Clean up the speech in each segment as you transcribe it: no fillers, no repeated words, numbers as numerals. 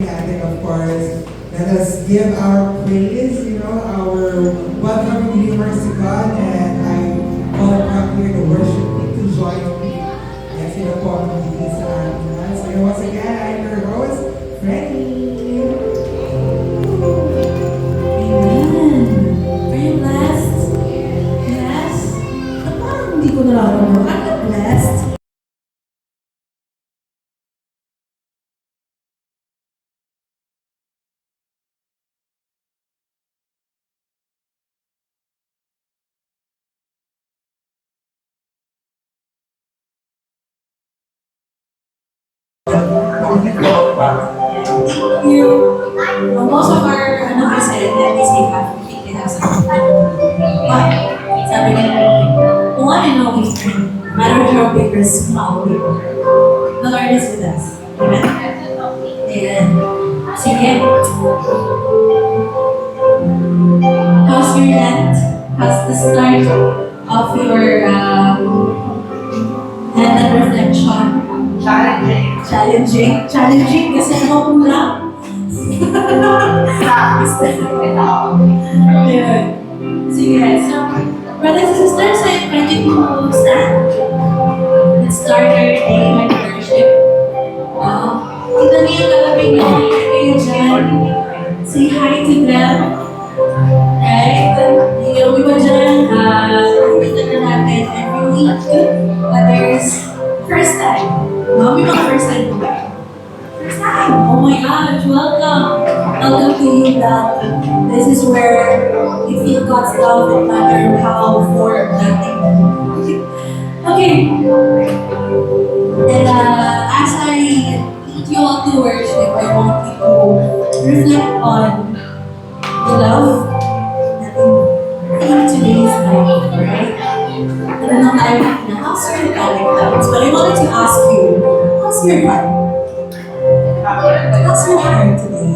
And of course, let us give our praise, our welcome redeemers to God. And I call upon here the worship team to join me. Yes, sila po ang magiging sa atin. So once again, I'm your host, Freddy. Amen. Are you blessed? Yes? Parang hindi ko nararamdaman. Are you blessed? Thank you. Most of our, I said, let me say half. I think they have something. But, sabi nila, kung ano yung always friend, no matter how big or small we are, the Lord is with us. Amen? Amen. Sige. How's your Lent? How's the start of your Lenten reflection? Challenging kasi ano kulang. Ayun. Sige, so, brothers and sisters, I invite you to stand. Let's start our day with worship. Kita niyo yung kalabing niyo kayo dyan. Say hi to them. Right? Yung iba dyan, nakikita na natin every week. Others, first time. May mga first time po ba? First time! Oh my gosh, welcome! Welcome to you, God. This is where you feel God's love no matter how for nothing. Okay. And as I lead you all to worship, I want you to reflect on the love that in today's life, right? I don't know how how's your talent, but I wanted to ask you, how's your heart? How's your heart today?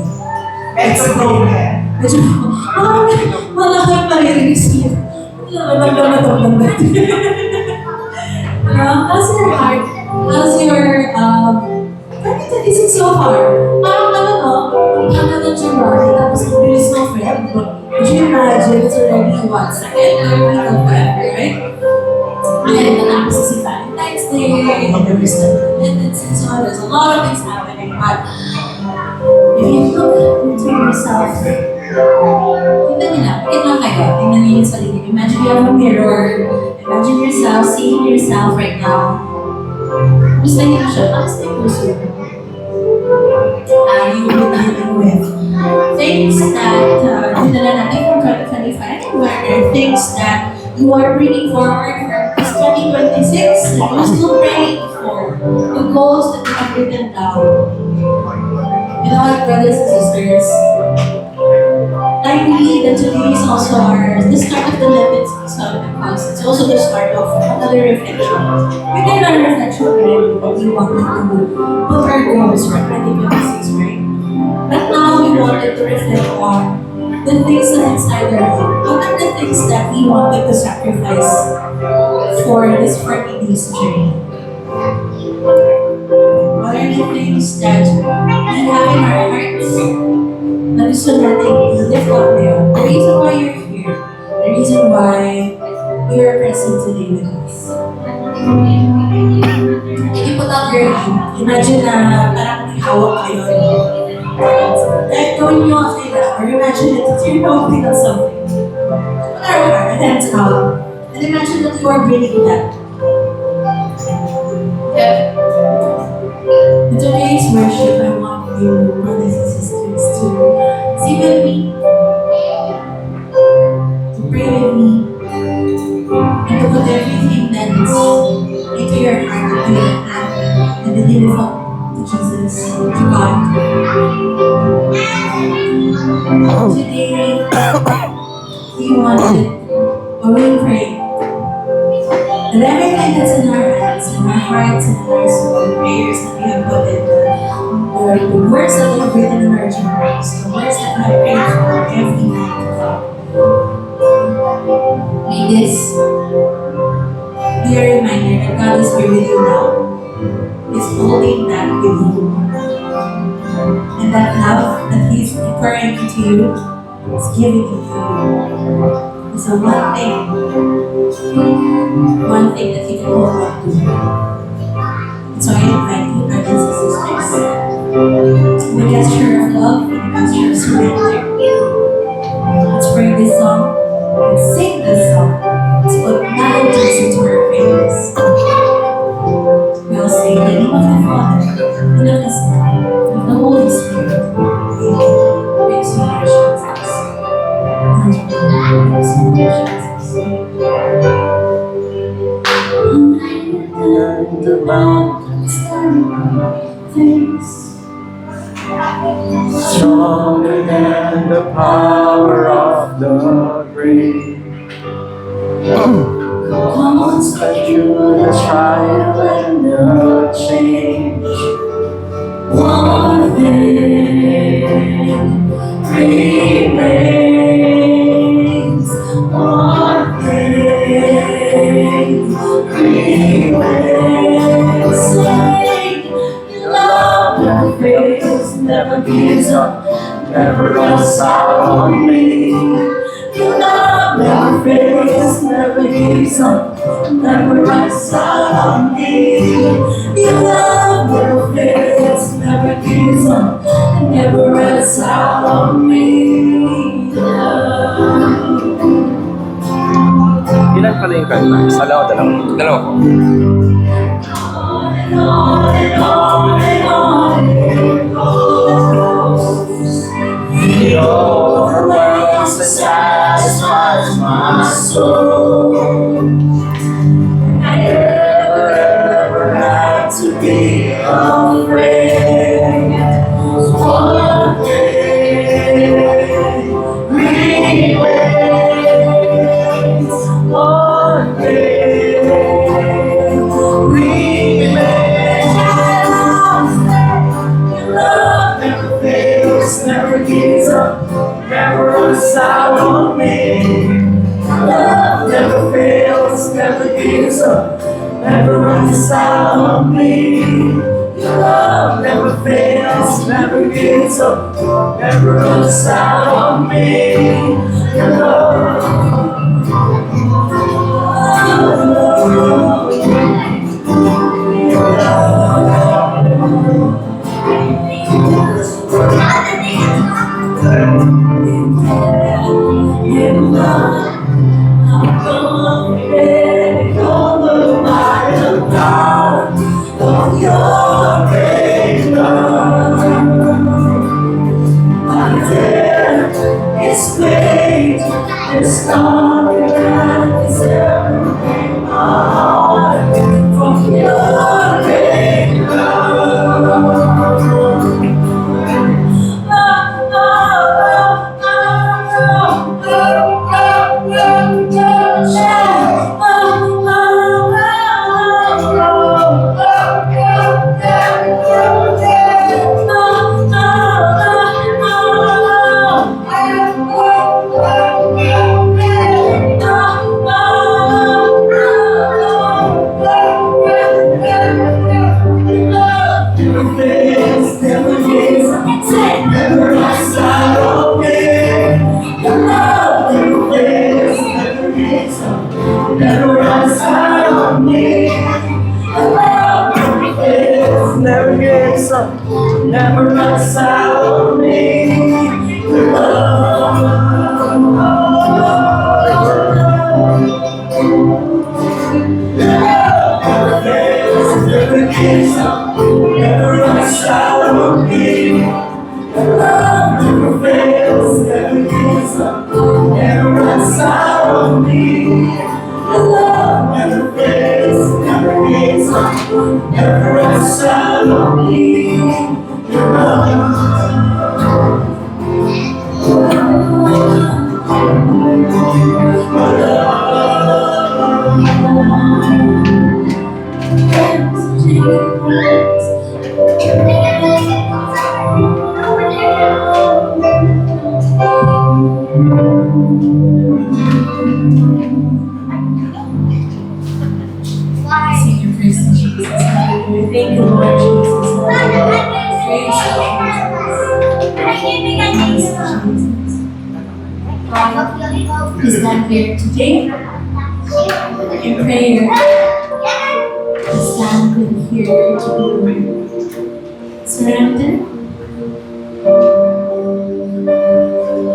Medyo broken. Medyo, malakang maririnig siya. How's your heart? How's your, 2026 so far? Parang ano ng January, tapos ang bilis ng Feb. Would you imagine it's already what, second or week of Feb, right? And tapos si Valentine's Day, and there's the Independence and so on. There's a lot of things happening, but if you look into yourself, tingnan niyo lang, pikit lang kayo, tingnan niyo yung sarili. Imagine you have a mirror, imagine yourself, seeing yourself right now. Gusto niyo siya, honest yung puso. You will be dealing with things that dinala natin from 2025, whether things that you are bringing forward for this 2026, and you're still praying for the goals that you have written down. You know what, brothers and sisters? I believe that today is also the start of the Lenten season because it's also the start of another reflection. We did our reflection already, but we wanted to put our goals for 2026, right? But now we wanted to reflect on the things that inside our heart. What are the things that we wanted to sacrifice for this 40 days journey? What are the things that we have in our hearts na gusto natin i-lift up there? The reason why you're here, the reason why you're present today with us. Can you put out your hand? Imagine na parang may hawak kayo. Like, gawin niyo ang kailangan. Or imagine that you're holding on something. Whatever, hands out. And imagine that you are bringing that. Yeah. In today's worship, I want you, brothers and sisters, to sing with me, to pray with me, and to put everything that's into your heart, into your hand, and then give it up to Jesus, to God. Today, we wanted, or we pray, that everything that's in our hands, in our hearts, and in our soul, the prayers that we have put in, the words that we have written in our journals, the words that we have prayed for every night. May this be a reminder that God is here with you now. He's holding that with you. And And that love that He's pouring into you is giving to you. It's a one thing that you can hold on to. So I invite you, brothers and sisters, in a gesture of love, in a gesture of surrender. Let's bring this song, let's sing this song, let's put melodies into our prayers. We'll say, in the name of the Father, and of the Son, and of the Holy Spirit. Amen. Praise you, Lord Jesus. Praise you, Lord Jesus. The mountains things Stronger than the power of the grave. Once led through the trial and the change. One thing remains. One thing remains. Say, love never fails, never gives up, never runs out on me. Your love never fails, never gives up, never runs out on me. Your love never fails, never gives up, never runs out on me. Ilan pala yung kanta? Isa lang o dalawa? Dalawa po. On and on and on and on it goes. It overwhelms and satisfies my soul. I never ever had to be afraid. One thing remains. One thing remains. Your love never fails, never gives up, never runs out on me. Your love never fails, never gives up, never runs out on me. Your love never fails, never gives up, never runs out on me. Your love. It's great, it's stronger than it's ever been. My heart from your great love. Never runs out on me. Your love never fails, never gives up, never runs out on me. Your love never fails, never gives up, never runs out on me. Your love never fails, never gives up, never runs out on me. Your love never fails, never gives up, never runs out on me. Your love. Sing your praise to Jesus. Thank you, Lord Jesus. Praise you, Jesus. We stand here today in prayer. We stand here to surrender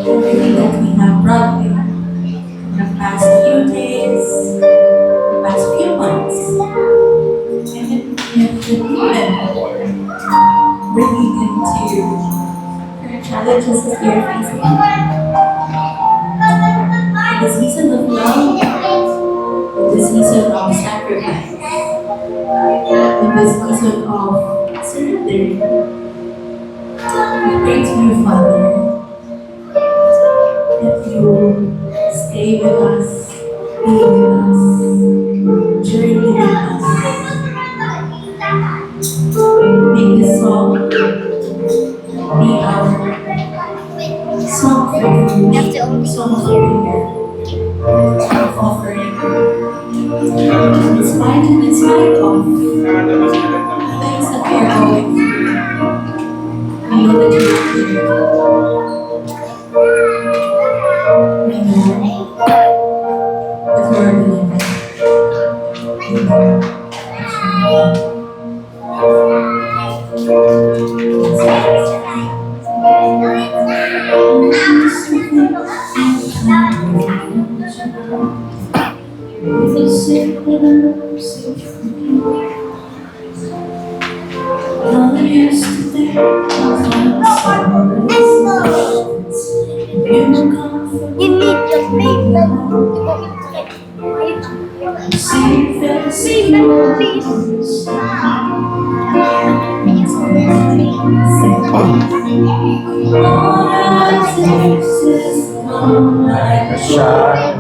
everything that we have brought in the past few days, the past few months, and even bringing into current challenges that we are facing. The season of love, the season of sacrifice, and the season of surrendering. We pray to you, Father, that you will stay with us, be with us, journey with us. Make this song be our song for you, song of prayer. Of offering. In spite of the things that we are going through, we know that you are here. We know that you are beloved. Like a child,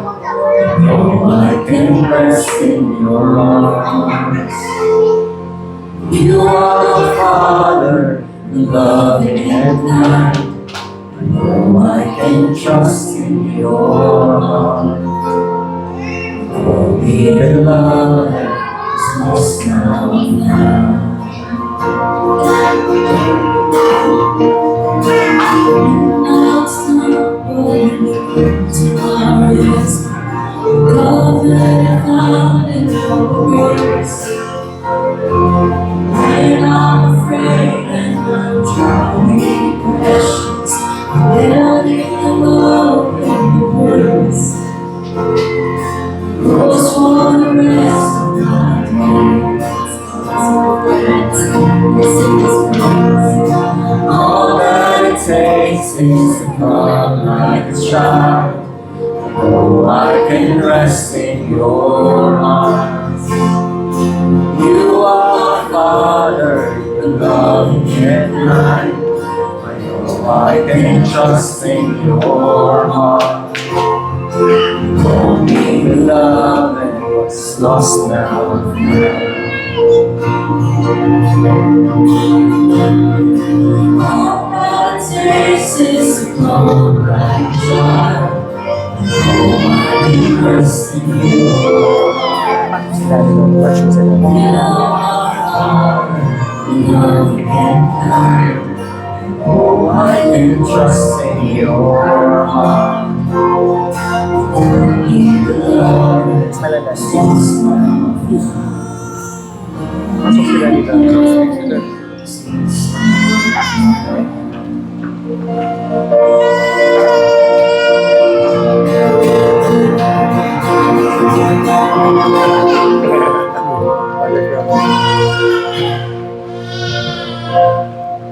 oh, I can rest in your arms. You are the Father, the loving and kind. Oh, I can trust in your arms. Oh, be beloved, is lost now and now. All that it takes is to come like a child. Oh, I can rest in your arms. You are Father, the loving and kind. I know I can trust in your heart. Oh, me beloved, what's lost now and now. All that takes is to come like a child. Oh, I can rest in your arms. You are Father, loving and kind. Oh, I can trust in your heart. Oh, you beloved, lost now. Pasok sila dito.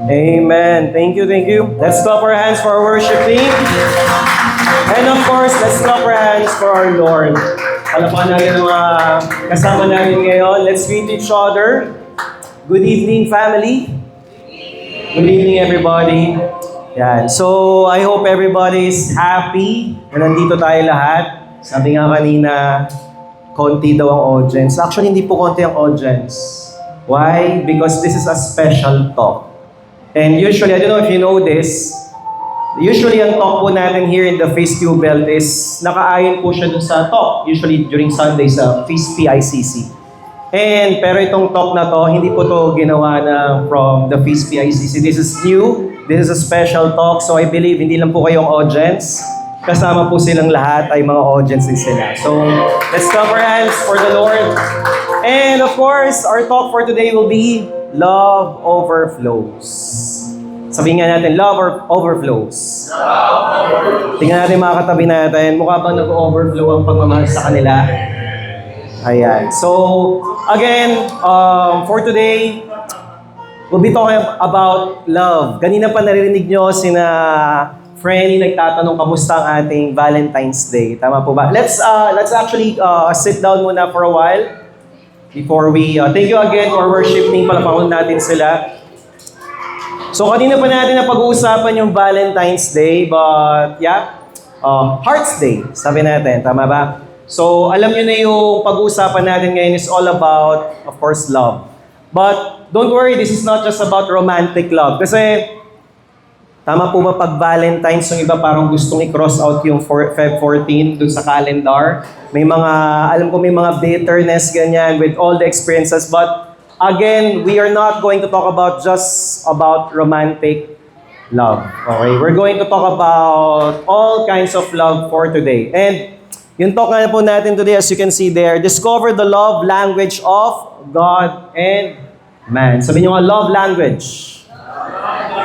Amen. Thank you, thank you. Let's clap our hands for our worship team. And of course, let's clap our hands for our Lord. Palapakan natin ang mga kasama namin ngayon. Let's greet each other. Good evening, family. Good evening, everybody. Yan. So, I hope everybody is happy na nandito tayo lahat. Sabi nga kanina, konti daw ang audience. Actually, hindi po konti ang audience. Why? Because this is a special talk. And usually, I don't know if you know this, usually ang talk po natin here in the Feast Q Belt is nakaayon po siya dun sa talk, usually during Sunday sa Feast PICC. Pero itong talk na to, hindi po to ginawa na from the Feast PICC. This is new. This is a special talk, so I believe hindi lang po kayong audience. Kasama po silang lahat ay mga audience din sila. So, let's clap our hands for the Lord. And of course, our talk for today will be Love Overflows. Sabihin nga natin, Love overflows. Tingnan natin mga katabi natin, mukha bang nag-overflow ang pagmamahal sa kanila? Ayan. So, again, for today, we'll be talking about love. Kanina pa naririnig nyo sina Frenny nagtatanong kamusta ang ating Valentine's Day. Tama po ba? Let's actually sit down muna for a while before we thank you again for worship team. Palapangon natin sila. So kanina pa natin na pag-uusapan yung Valentine's Day, but yeah, Hearts Day, sabi natin. Tama ba? So alam nyo na yung pag-uusapan natin ngayon is all about, of course, love. But don't worry, this is not just about romantic love. Kasi tama po ba pag Valentine's, yung iba parang gustong i-cross out yung Feb 14 dun sa calendar. May mga, alam ko may mga bitterness ganyan with all the experiences. But again, we are not going to talk about just about romantic love. Okay? We're going to talk about all kinds of love for today. And yung talk na po natin today, as you can see there, discover the love language of God and man. Sabi nyo nga, love language.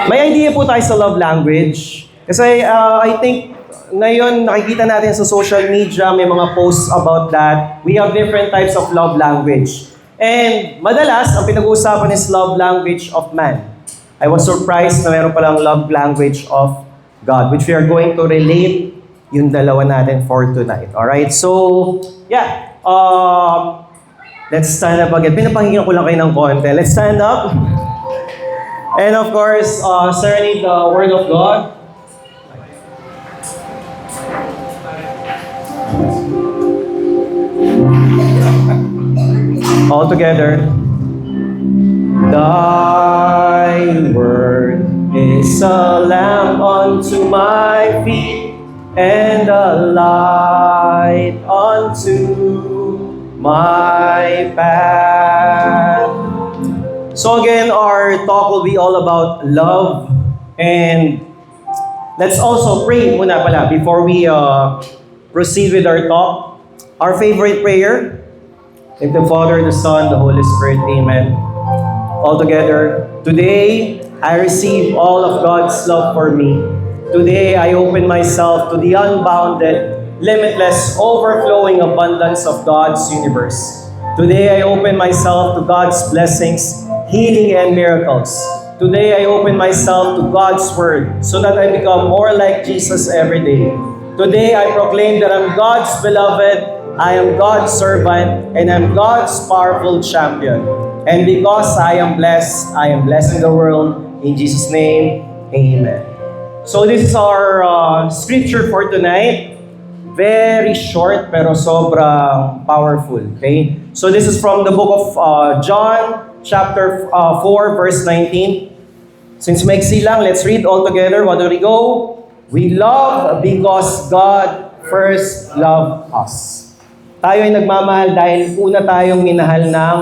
May idea po tayo sa love language. Kasi I think ngayon nakikita natin sa social media, may mga posts about that. We have different types of love language. And madalas, ang pinag-uusapan is love language of man. I was surprised na meron palang love language of God, which we are going to relate yung dalawa natin for tonight. Alright? So, yeah. Let's stand up again. Pinapakinggan ko lang kayo ng konti. Let's stand up. And of course, serenade the Word of God. All together. Thy Word is a lamp unto my feet and a light unto my path. So again, our talk will be all about love. And let's also pray muna pala before we proceed with our talk. Our favorite prayer. In the Father, the Son, the Holy Spirit. Amen. All together. Today, I receive all of God's love for me. Today, I open myself to the unbounded, limitless, overflowing abundance of God's universe. Today, I open myself to God's blessings, healing and miracles. Today, I open myself to God's Word so that I become more like Jesus every day. Today, I proclaim that I'm God's beloved, I am God's servant, and I'm God's powerful champion. And because I am blessing the world. In Jesus' name, amen. So this is our scripture for tonight. Very short pero sobrang powerful. Okay? So this is from the book of John, chapter 4, verse 19. Since maiksi lang, let's read all together. What do we go? We love because God first loved us. Tayo ay nagmamahal dahil una tayong minahal ng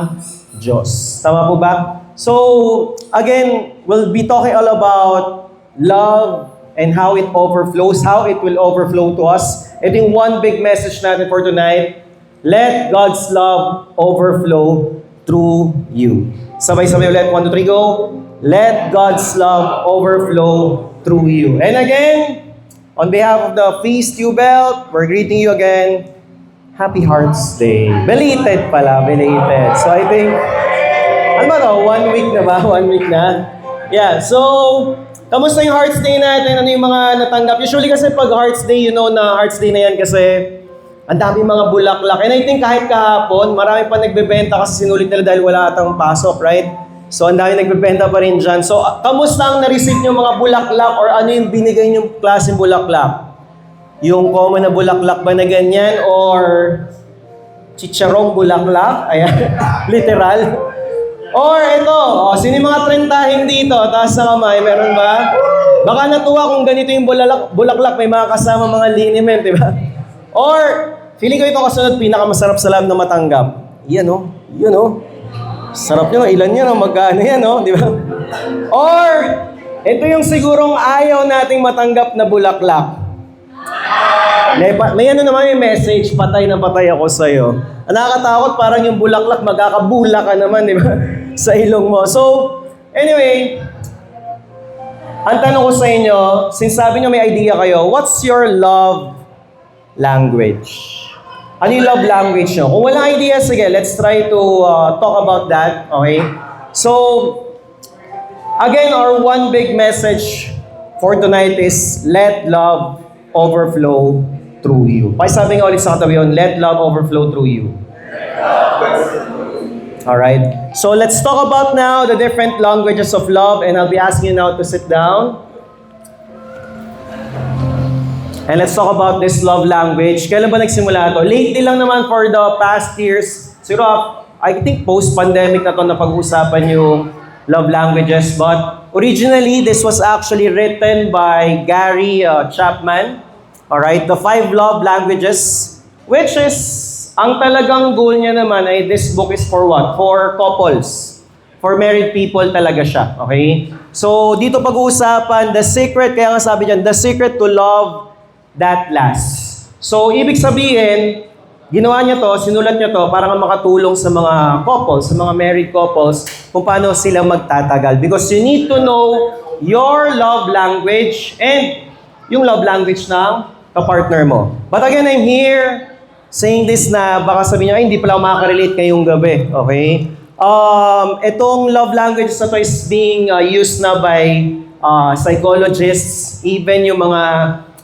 Diyos. Tama po ba? So, again, we'll be talking all about love and how it overflows, how it will overflow to us. Ito yung one big message natin for tonight. Let God's love overflow through you. Sabay-sabay ulit. 1, 2, 3, go. Let God's love overflow through you. And again, on behalf of the Feast You Belt, we're greeting you again. Happy Hearts Day. Belated pala, belated. So I think, ano ba to? 1 week na ba? 1 week na? Yeah, so, kamusta yung Hearts Day natin? Ano yung mga natanggap? Usually kasi pag Hearts Day, you know na Hearts Day na yan kasi ang dami mga bulaklak. And I think kahit kahapon, marami pa nagbebenta kasi sinulit nila dahil wala atang pasok, right? So, ang dami nagbebenta pa rin dyan. So, kamusta ang na-receive nyo mga bulaklak or ano yung binigay nyo klaseng bulaklak? Yung common na bulaklak ba na ganyan or chicharong bulaklak? Ayan, literal. Or ito, sino yung mga trendahing dito? Taas na kamay, meron ba? Baka natuwa kung ganito yung bulaklak, may mga kasama mga liniment, di ba? Or, feeling ko ito kasunod, pinakamasarap sa lab na matanggap. Yan o, yun o. Sarap nyo, ilan yan o, magkano yan o, di ba? Or, Ito yung sigurong ayaw nating matanggap na bulaklak. May ano naman yung message, patay na patay ako sa'yo. Ang nakakatakot, parang yung bulaklak, magkakabula ka naman, di ba? Sa ilong mo. So, anyway, ang tanong ko sa inyo, since sabi nyo may idea kayo, what's your love language? Ano yung love language nyo? Kung walang idea, sige, let's try to talk about that, okay? So, again, our one big message for tonight is let love overflow through you. Pakisabi nga ulit sa katabi yun, let love overflow through you. Alright? So let's talk about now the different languages of love, and I'll be asking you now to sit down. And let's talk about this love language. Kailan ba nagsimula ito? Lately lang naman for the past years. Siguro, I think post-pandemic na ito na pag-uusapan yung love languages. But originally, this was actually written by Gary Chapman. Alright, the 5 love languages, which is, ang talagang goal niya naman ay this book is for what? For couples. For married people talaga siya. Okay? So, dito pag-uusapan, the secret, kaya nga sabi niyan, the secret to love that lasts. So, ibig sabihin, ginawa niya to, sinulat niya to para nga makatulong sa mga couples, sa mga married couples, kung paano sila magtatagal. Because you need to know your love language and yung love language ng kapartner mo. But again, I'm here saying this na baka sabihin niyo, ay, hindi pala ako makaka-relate ngayong gabi. Okay? Itong love language na to is being used na by psychologists, even yung mga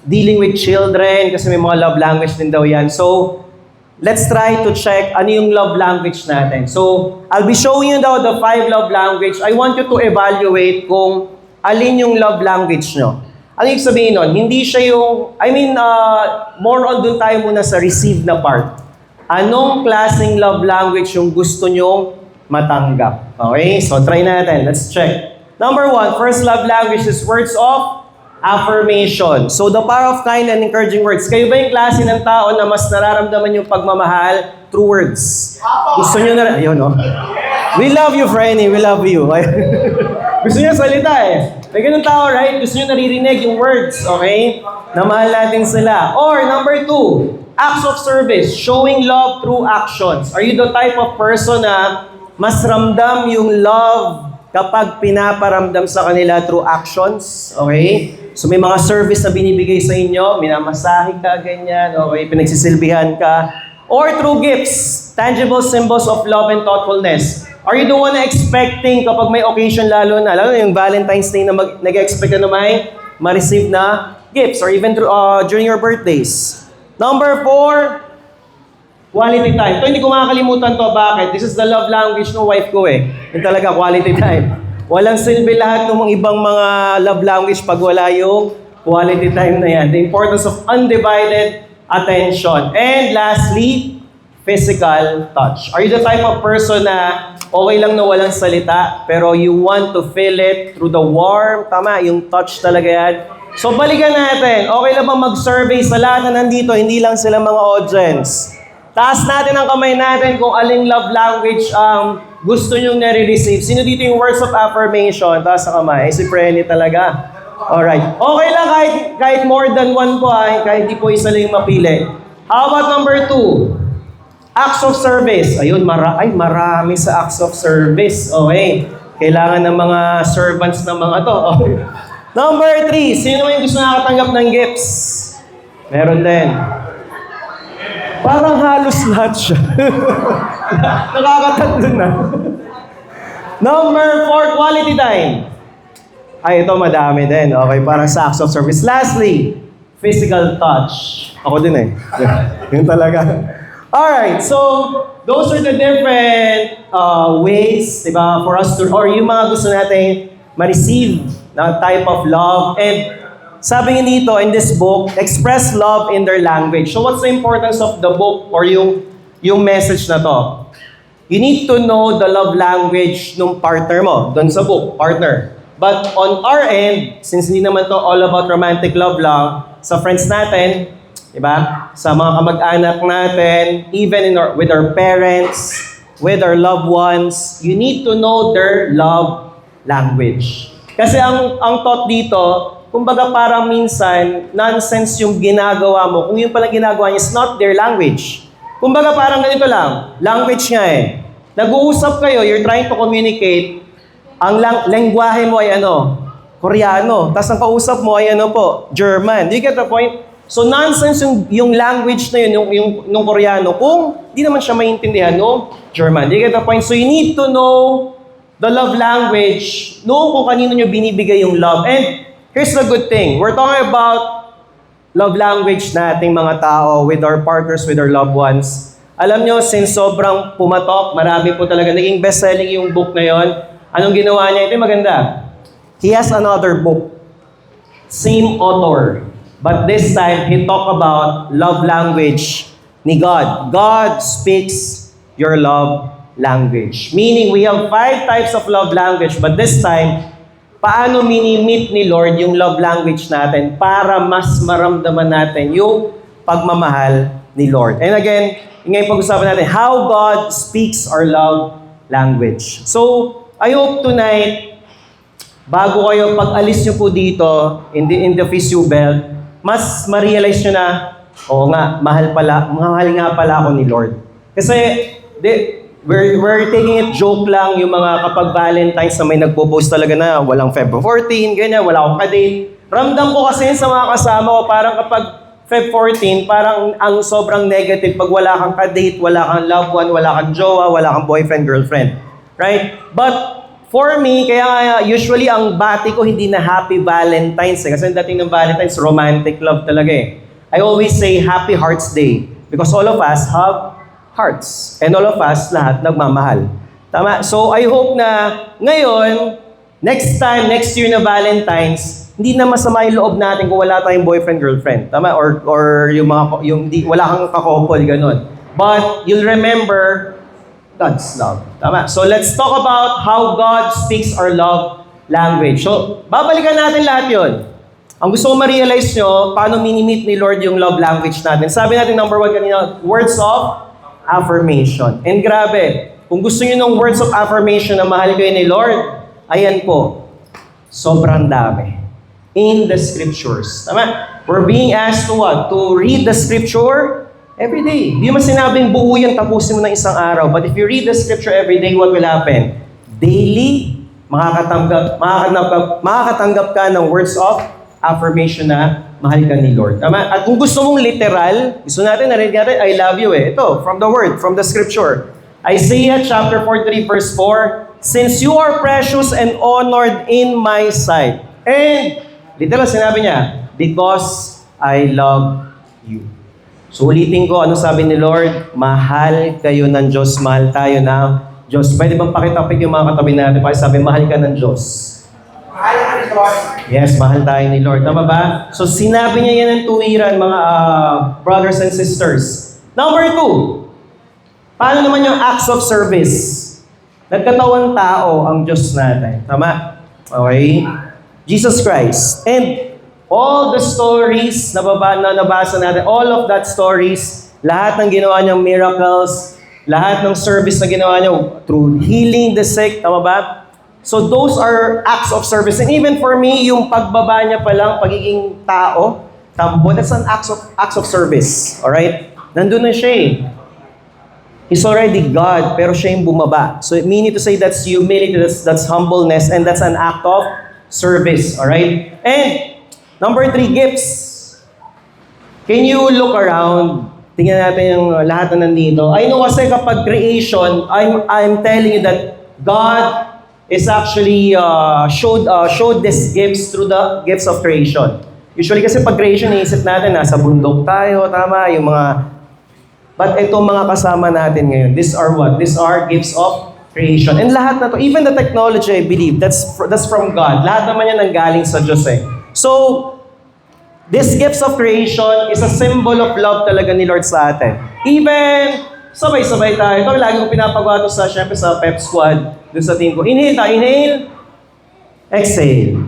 dealing with children, kasi may mga love language din daw yan. So, let's try to check ano yung love language natin. So, I'll be showing you daw the 5 love language. I want you to evaluate kung alin yung love language nyo. Ano yung sabihin nun? Hindi siya yung, more on dun tayo muna sa receive na part. Anong klaseng love language yung gusto nyong matanggap? Okay, so try natin. Let's check. Number 1, first love language is words of affirmation. So the power of kind and encouraging words. Kayo ba yung klase ng tao na mas nararamdaman yung pagmamahal through words? Gusto nyo na, ayun no? We love you, Frenny. We love you. Gusto nyo salita eh. May ganun tao, right? Gusto nyo naririnig yung words, okay? Na mahal natin sila. Or number 2, acts of service. Showing love through actions. Are you the type of person na mas ramdam yung love kapag pinaparamdam sa kanila through actions? Okay? So may mga service na binibigay sa inyo, minamasahe ka, ganyan, okay? Pinagsisilbihan ka. Or through gifts, tangible symbols of love and thoughtfulness. Are you the one na expecting kapag may occasion lalo na yung Valentine's Day na nag-expect ka na may ma-receive na gifts or even during your birthdays? Number 4, quality time. Ito hindi ko makakalimutan to. Bakit? This is the love language ng wife ko eh. Yung talaga, quality time. Walang silbi lahat ng mga ibang mga love language pag wala yung quality time na yan. The importance of undivided attention. And lastly, physical touch. Are you the type of person na okay lang na walang salita, pero you want to feel it through the warmth? Tama, yung touch talaga yan. So balikan natin. Okay lang ba mag-survey sa lahat na nandito, hindi lang sila mga audience? Taas natin ang kamay natin kung aling love language ang gusto nyong nare-receive. Sino dito yung words of affirmation? Taas ang kamay. Si Frenny talaga. Alright. Okay lang kahit more than one po kahit di po isa lang yung mapili. How about number 2? Acts of service. Ayun, marami sa acts of service. Okay. Kailangan ng mga servants ng mga to. Okay. Number 3, sino naman yung gusto nakatanggap ng gifts? Meron din. Parang halos lahat siya. Nakakatatlo na. Number 4, quality time. Ay, ito madami din. Okay, parang sa acts of service. Lastly, physical touch. Ako din eh. Yun talaga. Alright, so those are the different ways, diba, for us to, or yung mga gusto natin ma-receive na type of love. And sabi nga dito in this book, express love in their language. So what's the importance of the book or yung message na to? You need to know the love language ng partner mo, doon sa book, partner. But on our end, since hindi naman to all about romantic love lang, sa friends natin, diba? Sa mga kamag-anak natin, even with our parents, with our loved ones, you need to know their love language. Kasi ang thought dito, kumbaga parang minsan, nonsense yung ginagawa mo. Kung yung palang ginagawa niya is not their language. Kumbaga parang ganito lang, language nga eh. Nag-uusap kayo, you're trying to communicate, ang lengguwahe mo ay ano? Koreano. Tapos ang kausap mo ay ano po? German. Do you get the point? So nonsense yung language na yun, yung Koreano, kung di naman siya maintindihan, no? German. Do you get the point? So you need to know the love language, know kung kanino nyo binibigay yung love. And here's the good thing. We're talking about love language nating mga tao with our partners, with our loved ones. Alam nyo, since sobrang pumatok, marami po talaga, naging best-selling yung book na yon. Anong ginawa niya? Ito yung maganda. He has another book. Same author. But this time, he talked about love language ni God. God speaks your love language. Meaning, we have 5 types of love language, but this time, paano mini-meet ni Lord yung love language natin para mas maramdaman natin yung pagmamahal ni Lord. And again, ngayon pag-usapan natin, how God speaks our love language. So, I hope tonight, bago kayo pag-alis nyo po dito, in the Fisu Belt, mas ma-realize nyo na, oo nga, mahal nga pala ako ni Lord. Kasi, we're taking it joke lang yung mga kapag Valentine's na may nagpo-post talaga na walang Feb 14, ganyan, wala akong kadate. Ramdam ko kasi sa mga kasama ko, parang kapag Feb 14, parang ang sobrang negative pag wala kang kadate, wala kang loved one, wala kang jowa, wala kang boyfriend, girlfriend. Right? But for me, kaya usually ang bati ko hindi na Happy Valentine's eh. Kasi dating ng Valentine's, romantic love talaga eh. I always say Happy Hearts Day because all of us have hearts. And all of us, lahat nagmamahal. Tama? So I hope na ngayon, next year na Valentine's, hindi na masama yung loob natin kung wala tayong boyfriend, girlfriend. Tama? Or wala kang kakopol, ganun. But you'll remember God's love. Tama? So let's talk about how God speaks our love language. So, babalikan natin lahat yun. Ang gusto ko ma-realize nyo, paano mini-meet ni Lord yung love language natin. Sabi natin, number 1 kanina, words of affirmation. And grabe, kung gusto nyo ng words of affirmation na mahal kayo ni Lord, ayan po, sobrang dami. In the scriptures. Tama? We're being asked to what? To read the scripture every day. Di mo sinabing buo yan, tapusin mo ng isang araw. But if you read the scripture every day, what will happen? Daily, makakatanggap ka ng words of affirmation na mahal ka ni Lord. Tama? At kung gusto mong literal, gusto natin, narinig natin, I love you eh. Ito, from the word, from the scripture. Isaiah chapter 43 verse 4, since you are precious and honored in my sight. And, literal sinabi niya, because I love you. So ulitin ko, ano sabi ni Lord? Mahal kayo ng Diyos, mahal tayo ng Diyos. Pwede bang pakitapik yung mga katabi natin? Sabi, mahal ka ng Diyos. Mahal ka ni Lord. Yes, mahal tayo ni Lord. Tama ba? So sinabi niya yan ng tuwiran, mga brothers and sisters. Number 2, paano naman yung acts of service? Nagkatawang tao ang Diyos natin. Tama? Okay? Jesus Christ. And all the stories na nabasa natin, all of that stories, lahat ng ginawa niyang miracles, lahat ng service na ginawa niya through healing the sick, tama ba? So those are acts of service. And even for me, yung pagbaba niya pa lang, pagiging tao, tambo, that's an acts of service. Alright? Nandun na siya eh. He's already God, pero siya yung bumaba. So meaning to say that's humility, that's humbleness, and that's an act of service. Alright? And number 3, gifts. Can you look around? Tingnan natin yung lahat na nandito. I know kasi kapag creation, I'm telling you that God is actually showed these gifts through the gifts of creation. Usually kasi pag creation, naisip natin, nasa bundok tayo, tama, yung mga... But itong mga kasama natin ngayon, these are what? These are gifts of creation. And lahat na to, even the technology, I believe, that's from God. Lahat naman yan nanggaling sa Diyos eh. So, these gifts of creation is a symbol of love talaga ni Lord sa atin. Even, sabay-sabay tayo. Ito, lagi ko pinapagawa sa, syempre sa pep squad, dun sa team ko. Inhale tayo, inhale. Exhale.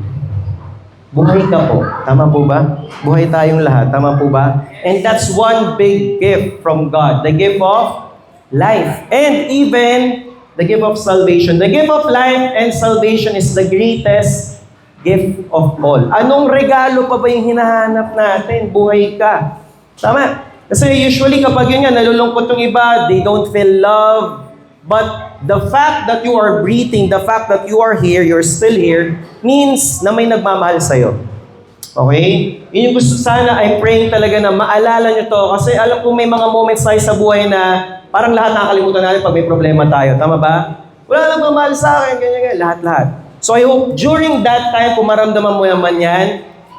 Buhay ka po. Tama po ba? Buhay tayong lahat. Tama po ba? And that's one big gift from God. The gift of life. And even the gift of salvation. The gift of life and salvation is the greatest gift of all. Anong regalo pa ba yung hinahanap natin? Buhay ka. Tama? Kasi usually kapag yun nga, nalulungkot yung iba, they don't feel love. But the fact that you are breathing, the fact that you are here, you're still here, means na may nagmamahal sa'yo. Okay? Yun yung gusto sana, I'm praying talaga na maalala nyo to. Kasi alam ko may mga moments tayo sa buhay na parang lahat nakakalimutan natin pag may problema tayo. Tama ba? Wala nagmamahal sa akin, ganyan, lahat. So I hope during that time, kung maramdaman mo naman yan,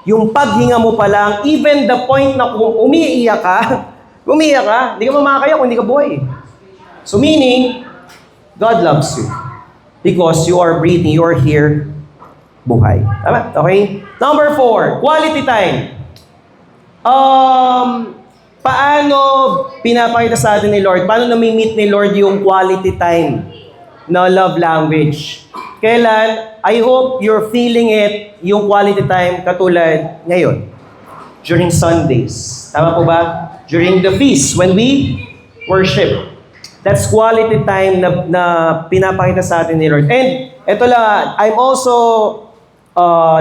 yung paghinga mo pa lang, even the point na kung umiiyak ka, hindi ka mamakaya kung hindi ka buhay. So meaning, God loves you. Because you are breathing, you are here, buhay. Tama? Okay? Number 4, quality time. Paano pinapakita sa atin ni Lord? Paano nami-meet ni Lord yung quality time na love language? Kailan? I hope you're feeling it, yung quality time katulad ngayon. During Sundays. Tama po ba? During the feast, when we worship. That's quality time na pinapakita sa atin ni Lord. And ito lang, I'm also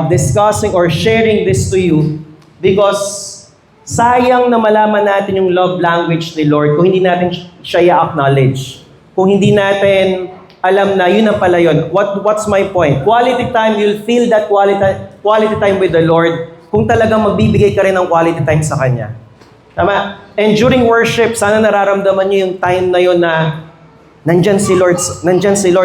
discussing or sharing this to you because sayang na malaman natin yung love language ni Lord kung hindi natin siya i-acknowledge. Kung hindi natin alam na yun na pala yun. What's my point? Quality time, you'll feel that quality time with the Lord kung talagang magbibigay ka rin ng quality time sa Kanya. Tama? And during worship, sana nararamdaman niyo yung time na yun na nandyan si Lord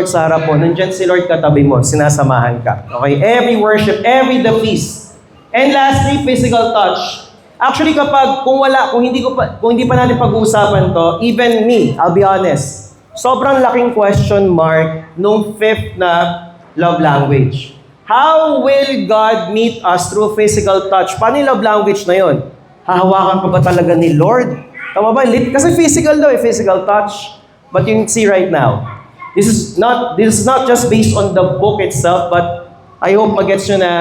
sa harap mo, nandyan si Lord katabi mo, sinasamahan ka. Okay? Every worship, every the feast. And lastly, physical touch. Actually, kung hindi pa natin pag-uusapan to, even me, I'll be honest, sobrang laking question mark nung 5th na love language. How will God meet us through physical touch? Paano yung love language na yun? Hahawakan ka ba talaga ni Lord? Tama ba? Kasi physical daw physical touch. But you can see right now, this is not just based on the book itself, but I hope magets nyo na,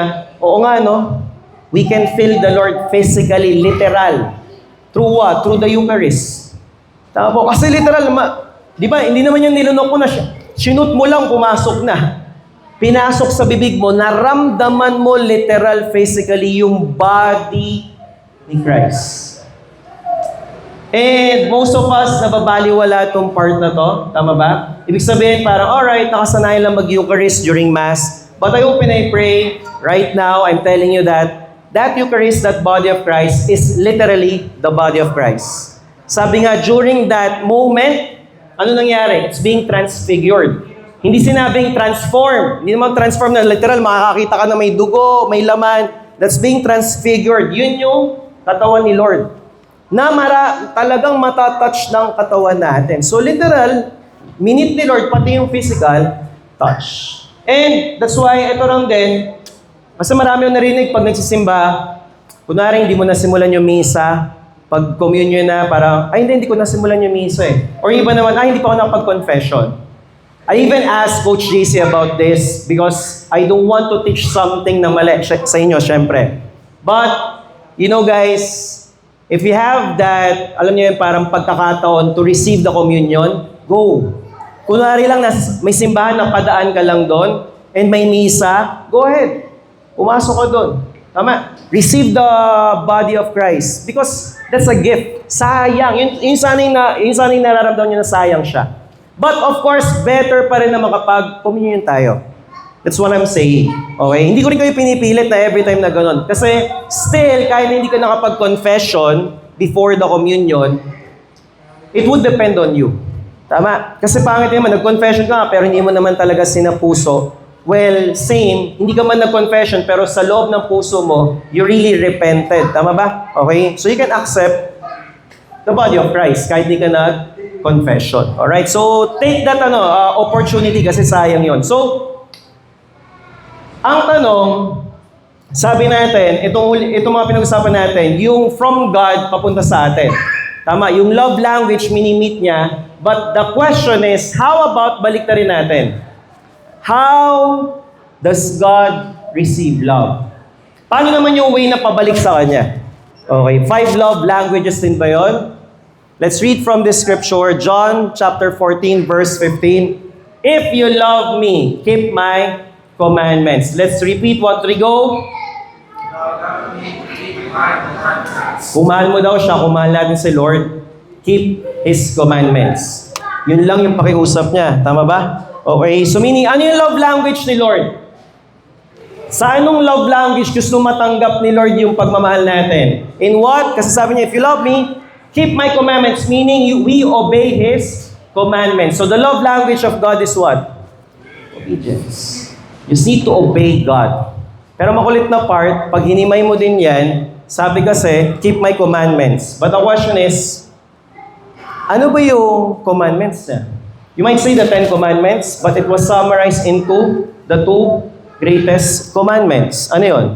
oo nga no, we can feel the Lord physically, literal. Through what? Through the Eucharist. Tama po? Kasi literal, di ba, hindi naman yung nilunok mo na siya. Sinut mo lang, pumasok na. Pinasok sa bibig mo, naramdaman mo literal, physically, yung body ni Christ. And most of us, nababaliwala itong part na to. Tama ba? Ibig sabihin, parang, alright, nakasanayan lang mag-Eucharist during Mass. But I hope and I pray, right now, I'm telling you that Eucharist, that body of Christ, is literally the body of Christ. Sabi nga, during that moment, ano nangyari? It's being transfigured. Hindi sinabing transform. Hindi naman transform na literal, makakakita ka na may dugo, may laman. That's being transfigured. Yun yung katawan ni Lord. Na talagang matatouch ng katawan natin. So literal, minute ni Lord, pati yung physical touch. And that's why, ito lang din, kasi marami yung narinig pag nagsisimba, kunwari hindi mo nasimulan yung misa, pag communion na, parang, hindi ko nasimulan yung misa eh. Or iba naman, hindi pa ako nakapag-confession. I even asked Coach JC about this because I don't want to teach something na mali sa inyo, syempre. But, you know guys, if you have that, alam niyo yung parang pagkakataon to receive the communion, go. Kunwari lang, may simbahan na padaan ka lang doon, and may misa, go ahead. Pumasok ka doon. Tama? Receive the body of Christ. Because that's a gift. Sayang. Yun sana yung nararamdaman nyo na sayang siya. But of course, better pa rin na makapag-communion tayo. That's what I'm saying. Okay? Hindi ko rin kayo pinipilit na every time na ganun. Kasi still, kahit hindi ka nakapag-confession before the communion, it would depend on you. Tama? Kasi pangit naman, nag-confession ka pero hindi mo naman talaga sinapuso. Well, same, hindi ka man nag-confession pero sa loob ng puso mo, you really repented. Tama ba? Okay? So you can accept the body of Christ kahit hindi ka nag-confession. Alright? So take that opportunity kasi sayang yon. So, ang tanong, sabi natin, itong mga pinag-usapan natin, yung from God papunta sa atin. Tama, yung love language mini-meet niya, but the question is, how about baliktarin natin? How does God receive love? Paano naman yung way na pabalik sa Kanya? Okay, 5 love languages din ba yun? Let's read from this scripture, John chapter 14, verse 15. If you love me, keep my commandments. Let's repeat what we go. Kung mahal mo daw siya, kung mahal natin si Lord, keep His commandments. Yun lang yung pakiusap niya. Tama ba? Okay. So meaning, ano yung love language ni Lord? Sa anong love language gusto matanggap ni Lord yung pagmamahal natin? In what? Kasi sabi niya, if you love me, keep my commandments. Meaning, we obey His commandments. So the love language of God is what? Obedience. You just need to obey God. Pero makulit na part, pag hinimay mo din yan, sabi kasi, keep my commandments. But the question is, ano ba yung commandments niya? You might say the 10 commandments, but it was summarized into the 2 greatest commandments. Ano yun?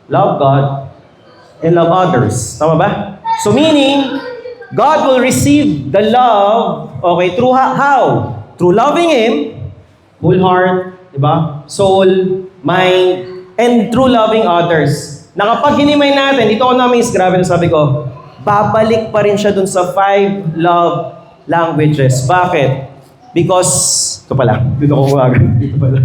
Love God and love others. Tama ba? So meaning, God will receive the love, okay, through how? Through loving Him, whole heart, diba? Soul, mind, and through loving others. Na kapag hinimay natin, dito ako namin grabe na sabi ko, babalik pa rin siya dun sa 5 love languages. Bakit? Because, ito pala, dito ko dito pala.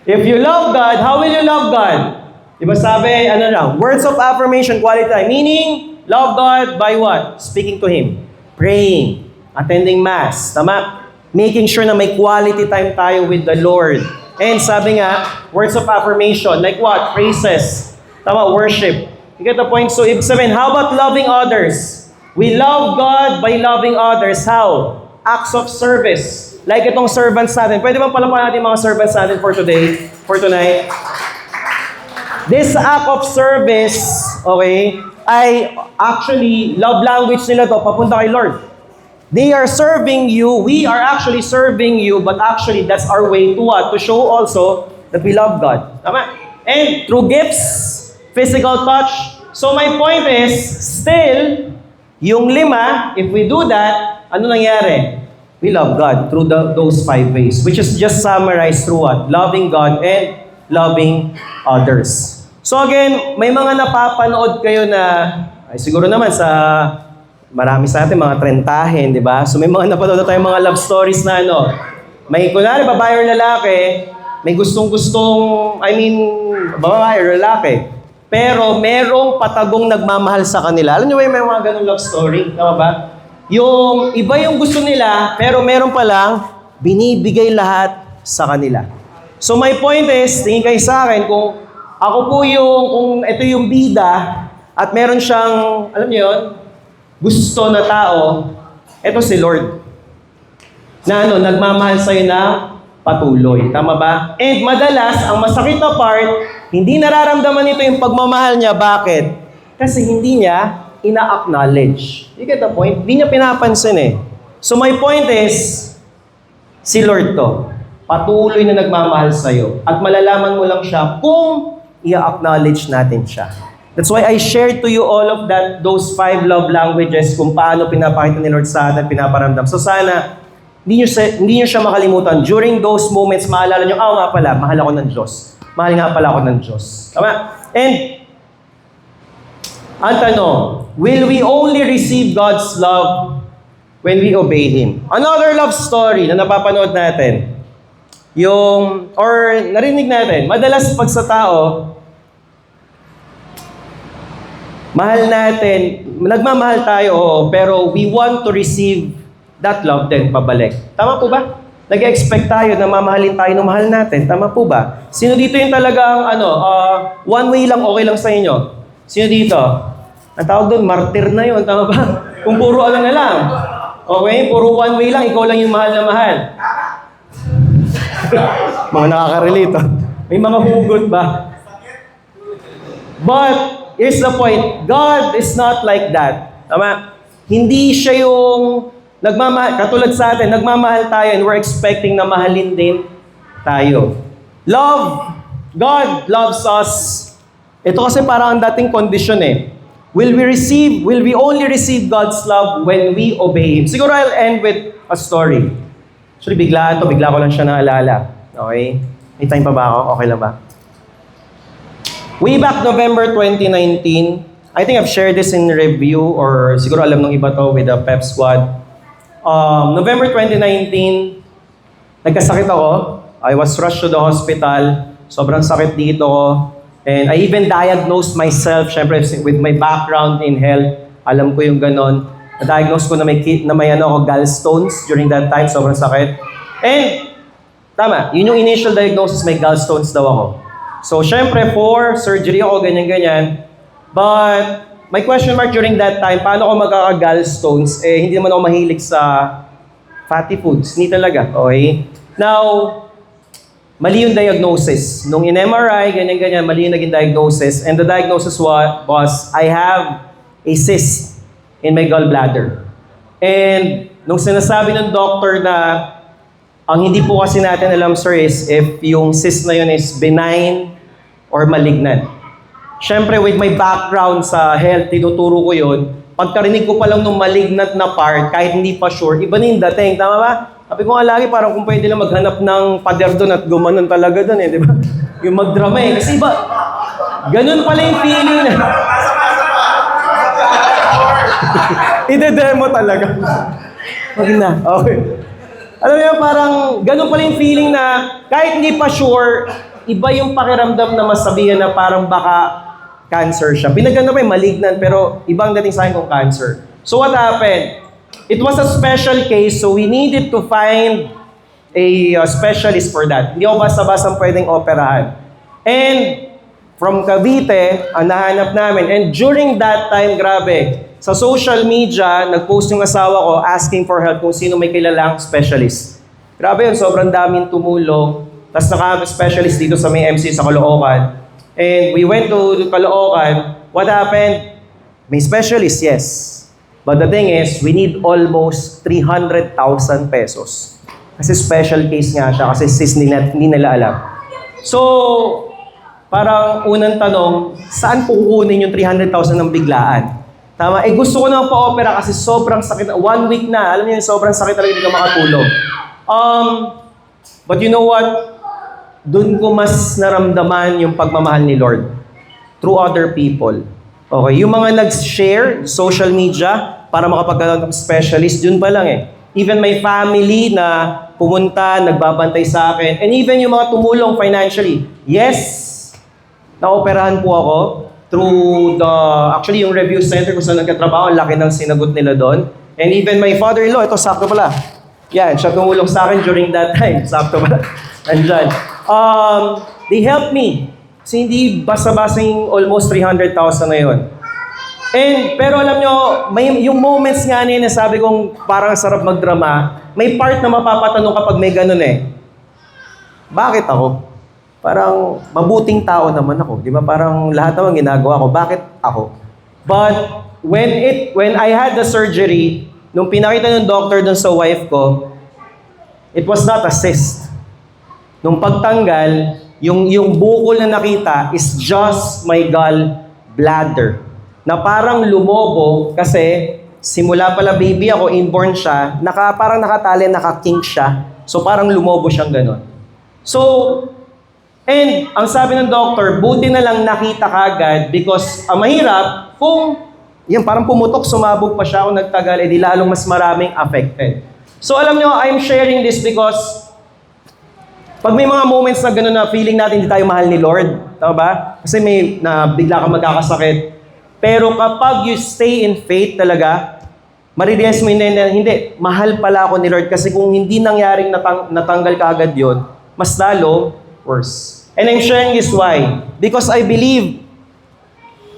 If you love God, how will you love God? Diba sabi, ano lang, words of affirmation, quality time. Meaning, love God by what? Speaking to Him. Praying. Attending Mass. Tama? Making sure na may quality time tayo with the Lord. And sabi nga, words of affirmation, like what? Praises. Tama, worship. You get the point? So, ibig sabihin, how about loving others? We love God by loving others. How? Acts of service. Like itong servants natin. Pwede bang palapakan natin mga servants natin for today? For tonight? This act of service, okay, ay actually, love language nila to, papunta kay Lord. They are serving you, we are actually serving you, but actually, that's our way to what? To show also that we love God. Tama? And through gifts, physical touch. So my point is, still, yung 5, if we do that, ano nangyari? We love God through those 5 ways, which is just summarized through what? Loving God and loving others. So again, may mga napapanood kayo na, ay siguro naman sa marami sa atin, mga trentahin, di ba? So may mga napanood na tayong mga love stories na ano, may kunwari babae or lalaki, may gustong-gustong, babae or lalaki, pero merong patagong nagmamahal sa kanila. Alam niyo ba yung may mga ganung love story? Tama ba? Yung iba yung gusto nila, pero meron palang binibigay lahat sa kanila. So my point is, tingin kayo sa akin, kung ako po kung ito yung bida, at meron siyang, alam niyo yun, gusto na tao, ito si Lord. Na nagmamahal sa'yo na patuloy. Tama ba? And madalas, ang masakit na part, hindi nararamdaman nito yung pagmamahal niya. Bakit? Kasi hindi niya ina-acknowledge. You get the point? Hindi niya pinapansin eh. So my point is, si Lord to. Patuloy na nagmamahal sa'yo. At malalaman mo lang siya kung i-acknowledge natin siya. That's why I shared to you all of those 5 love languages kung paano pinapakita ni Lord sa atin, pinaparamdam. So sana, hindi niyo siya makalimutan. During those moments, maalala niyo, nga pala, mahal ako ng Diyos. Mahal nga pala ako ng Diyos. Tama? And, ang tanong, will we only receive God's love when we obey Him? Another love story na napapanood natin, narinig natin, madalas pag sa tao, mahal natin, nagmamahal tayo, pero we want to receive that love din pabalik. Tama po ba? Nag-expect tayo na mamahalin tayo ng mahal natin. Tama po ba? Sino dito yung talagang, one way lang, okay lang sa inyo? Sino dito? Ang tawag doon, martyr na yun. Tama ba? Kung puro na lang. Okay? Puro one way lang, ikaw lang yung mahal na mahal. Mga nakaka-relate. May mga hugot ba? But, here's the point. God is not like that. Tama? Hindi siya yung nagmamahal. Katulad sa atin, nagmamahal tayo and we're expecting na mahalin din tayo. Love. God loves us. Ito kasi parang ang dating condition eh. Will we only receive God's love when we obey Him? Siguro I'll end with a story. Actually, bigla ko lang siya naalala. Okay? May time pa ba ako? Okay lang ba? Way back November 2019, I think I've shared this in review or siguro alam ng iba to with the Pep Squad. November 2019, nagkasakit ako. I was rushed to the hospital. Sobrang sakit dito ko. And I even diagnosed myself, syempre with my background in health. Alam ko yung ganon. Na-diagnose ko na may gallstones during that time. Sobrang sakit. And, tama, yun yung initial diagnosis, may gallstones daw ako. So, syempre, for surgery ako, ganyan-ganyan. But, my question mark during that time, paano ako magkaka-gallstones? Eh, hindi naman ako mahilig sa fatty foods. Hindi talaga, okay? Now, mali yung diagnosis. Nung in-MRI, ganyan-ganyan, mali yung naging diagnosis. And the diagnosis was, I have a cyst in my gallbladder. And nung sinasabi ng doctor na ang hindi po kasi natin alam, sir, is if yung cyst na yun is benign or malignant. Siyempre, with my background sa health, tinuturo ko yun. Pagkarinig ko pa lang nung malignant na part, kahit hindi pa sure, iba na yung dating. Tama ba? Sabi ko nga lagi, parang kung pwede lang maghanap ng pader doon at gumanon talaga doon di ba? Yung magdrama Kasi iba, ganun pala yung feeling na. Ide-demo talaga. Wag na. Okay. Alam mo parang ganun pala yung feeling na kahit hindi pa sure, iba yung pakiramdam na masabihan na parang baka cancer siya. Binaganda pa yung malignant pero ibang dating sa akin kung cancer. So what happened? It was a special case so we needed to find a specialist for that. Hindi ako basta-basta pwedeng operahan. And from Cavite, ang nahanap namin. And during that time, grabe, sa social media, nag-post yung asawa ko asking for help kung sino may kilalang specialist. Grabe yun, sobrang daming tumulong. Tapos naka-specialist dito sa may MC sa Caloocan. And we went to Caloocan. What happened? May specialist, yes. But the thing is, we need almost 300,000 pesos. Kasi special case nga siya, kasi sis hindi nila alam. So, parang unang tanong, saan po kukunin yung 300,000 ng biglaan? Tama? Gusto ko naman pa-opera kasi sobrang sakit. 1 week na. Alam niyo, sobrang sakit talaga hindi ka makatulog. But you know what? Doon ko mas naramdaman yung pagmamahal ni Lord. Through other people. Okay? Yung mga nag-share, social media, para makapagkaroon ng specialist, dun pa lang Even my family na pumunta, nagbabantay sa akin, and even yung mga tumulong financially. Yes, naoperahan po ako through actually yung review center kung saan nagkatrabaho, ang laki ng sinagot nila doon. And even my father-in-law, ito sakto pala. Yan, siya tumulong sa akin during that time. Sakto pala. Andyan. They helped me. Kasi hindi basta-basta yung almost 300,000 na yun. Pero alam nyo, yung moments nga na sabi kong parang sarap magdrama, may part na mapapatanong kapag may ganun Bakit ako? Parang mabuting tao naman ako. Di ba? Parang lahat naman ginagawa ko. Bakit ako? But when I had the surgery, nung pinakita ng doctor dun sa wife ko, it was not a cyst. Nung pagtanggal, yung bukol na nakita is just my gallbladder. Na parang lumobo kasi simula pala baby ako, inborn siya, parang nakatali, nakakink siya. So parang lumobo siyang ganun. So, and ang sabi ng doctor, buti na lang nakita kagad because mahirap kung yan parang pumutok, sumabog pa siya o nagtagal, di lalong mas maraming affected. So alam nyo, I'm sharing this because pag may mga moments na gano'n na feeling natin hindi tayo mahal ni Lord, tama ba? Kasi may bigla ka magkakasakit. Pero kapag you stay in faith talaga, marirealize mo hindi, mahal pala ako ni Lord kasi kung hindi nangyaring natanggal ka agad yun, mas lalo worse. And I'm sharing this why? Because I believe,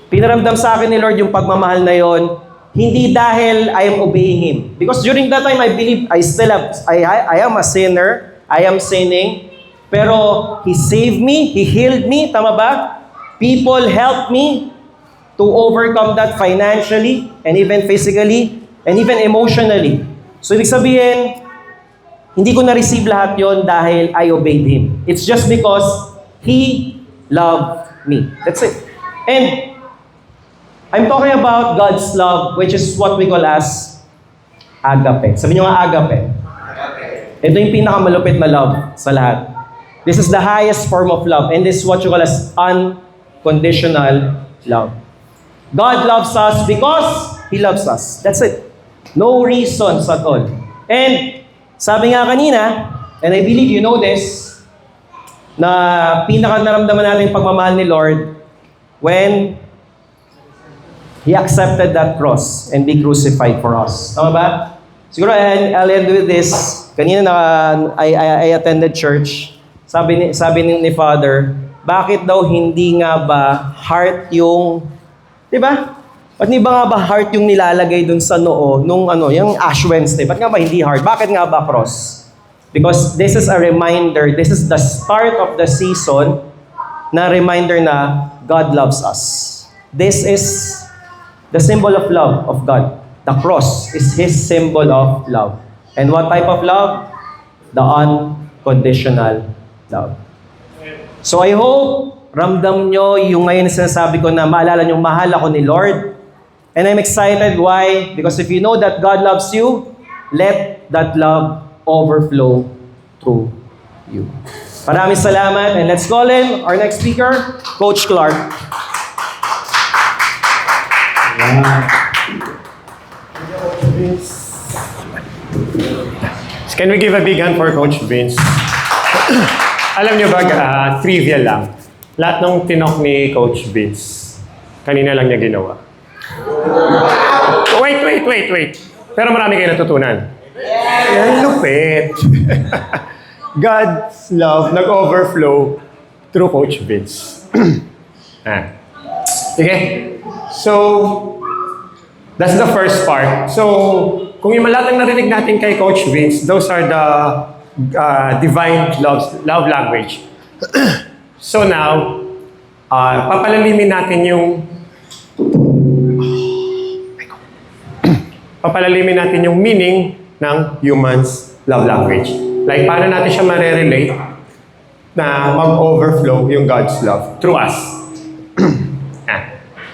pinaramdam sa akin ni Lord yung pagmamahal na yon, hindi dahil I am obeying Him. Because during that time, I believe I am a sinner, I am sinning, pero He saved me, He healed me, tama ba? People helped me to overcome that financially, and even physically, and even emotionally. So, ibig sabihin, hindi ko na-receive lahat yon dahil I obeyed Him. It's just because He loved me. That's it. And I'm talking about God's love, which is what we call as agape. Sabi niyo nga agape. Ito yung pinakamalupit na love sa lahat. This is the highest form of love, and this is what you call as unconditional love. God loves us because He loves us. That's it. No reasons at all. And sabi nga kanina, and I believe you know this, na pinaka naramdaman natin yung pagmamahal ni Lord when He accepted that cross and be crucified for us. Tama ba? Siguro I'll end with this. Kanina I attended church. Sabi ni Father, bakit daw hindi nga ba heart yung, di ba? Ba't hindi ba nga ba heart yung nilalagay dun sa noo nung yung Ash Wednesday? Ba't nga ba hindi heart? Bakit nga ba cross? Because this is a reminder, this is the start of the season na reminder na God loves us. This is the symbol of love of God. The cross is His symbol of love. And what type of love? The unconditional love. So I hope ramdam nyo yung ngayon sinasabi ko na maalala nyo, mahal ako ni Lord. And I'm excited. Why? Because if you know that God loves you, let that love overflow through you. Maraming salamat. And let's call in our next speaker, Coach Clark. Can we give a big hand for Coach Vince? Alam niyo ba, trivia lang. Lahat ng tinok ni Coach Vince, kanina lang niya ginawa. Wait. Pero marami kayo natutunan. Yan, lupit. God's love nag-overflow through Coach Vince. Sige. So, that's the first part. So, kung yung lahat ng narinig natin kay Coach Vince, those are the divine love language. So now, papalalimin natin yung meaning ng human's love language. Like, paano natin siya marerelate na mag-overflow yung God's love through us.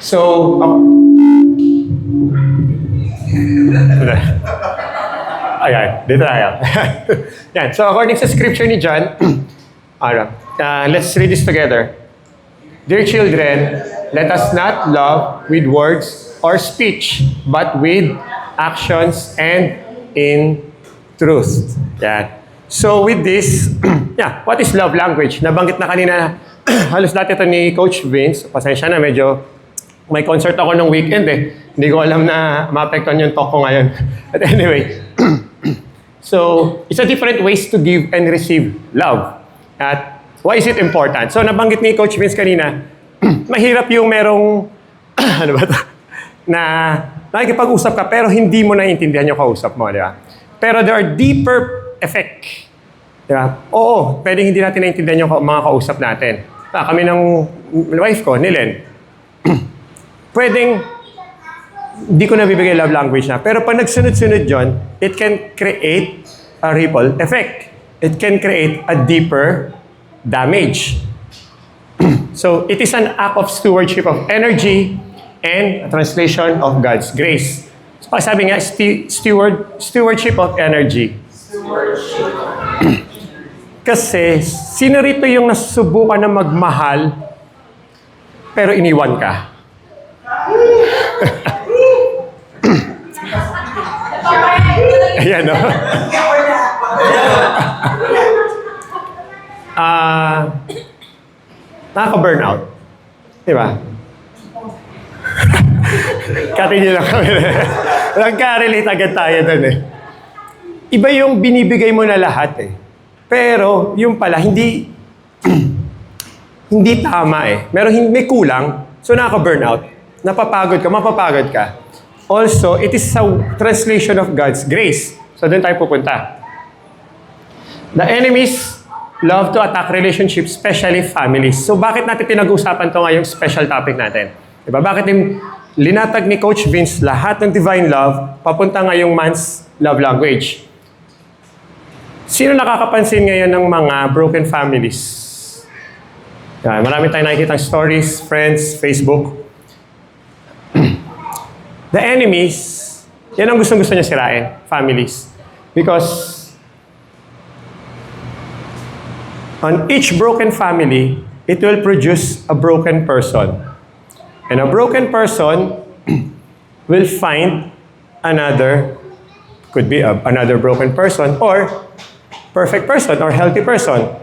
So, ayan, dito tayo. Yan. So, according sa scripture ni John, let's read this together. Dear children, let us not love with words or speech, but with actions and in truth. Yan. So, with this, what is love language? Nabanggit na kanina, halos lahat ito ni Coach Vince. Pasensya na, medyo may concert ako nung weekend eh. Hindi ko alam na maapektuhan yung talk ko ngayon. But anyway, so it's a different ways to give and receive love. At why is it important? So nabanggit ni Coach Vince kanina, mahirap yung merong, ano ba ito? Na nakikipag-usap ka pero hindi mo naiintindihan yung kausap mo, di ba? Pero there are deeper effect. Di ba? Oo, pwedeng hindi natin naiintindihan yung mga kausap natin. Kami ng wife ko, ni Len, pwedeng hindi ko nabibigay love language na. Pero pag nagsunod-sunod yun, it can create a ripple effect. It can create a deeper damage. So, it is an act of stewardship of energy and a translation of God's grace. So, sabi nga, stewardship of energy. Kasi, sino rito yung nasusubukan na magmahal pero iniwan ka? Ayan, no? Nakaka-burnout. Diba? Katingin lang kami. Nagka-relate agad tayo dun eh. Iba yung binibigay mo na lahat eh. Pero yung pala, hindi tama eh. Meron may kulang, so nakaka-burnout. Mapapagod ka. Also, it is a translation of God's grace. So, doon tayo pupunta. The enemies love to attack relationships, especially families. So, bakit natin pinag-uusapan ito ngayong special topic natin? Diba? Bakit linatag ni Coach Vince lahat ng divine love papunta ngayong man's love language? Sino nakakapansin ngayon ng mga broken families? Marami tayong nakikita stories, friends, Facebook. The enemies, yan ang gustong-gusto niya sirain, families. Because on each broken family, it will produce a broken person. And a broken person will find another, could be another broken person or perfect person or healthy person.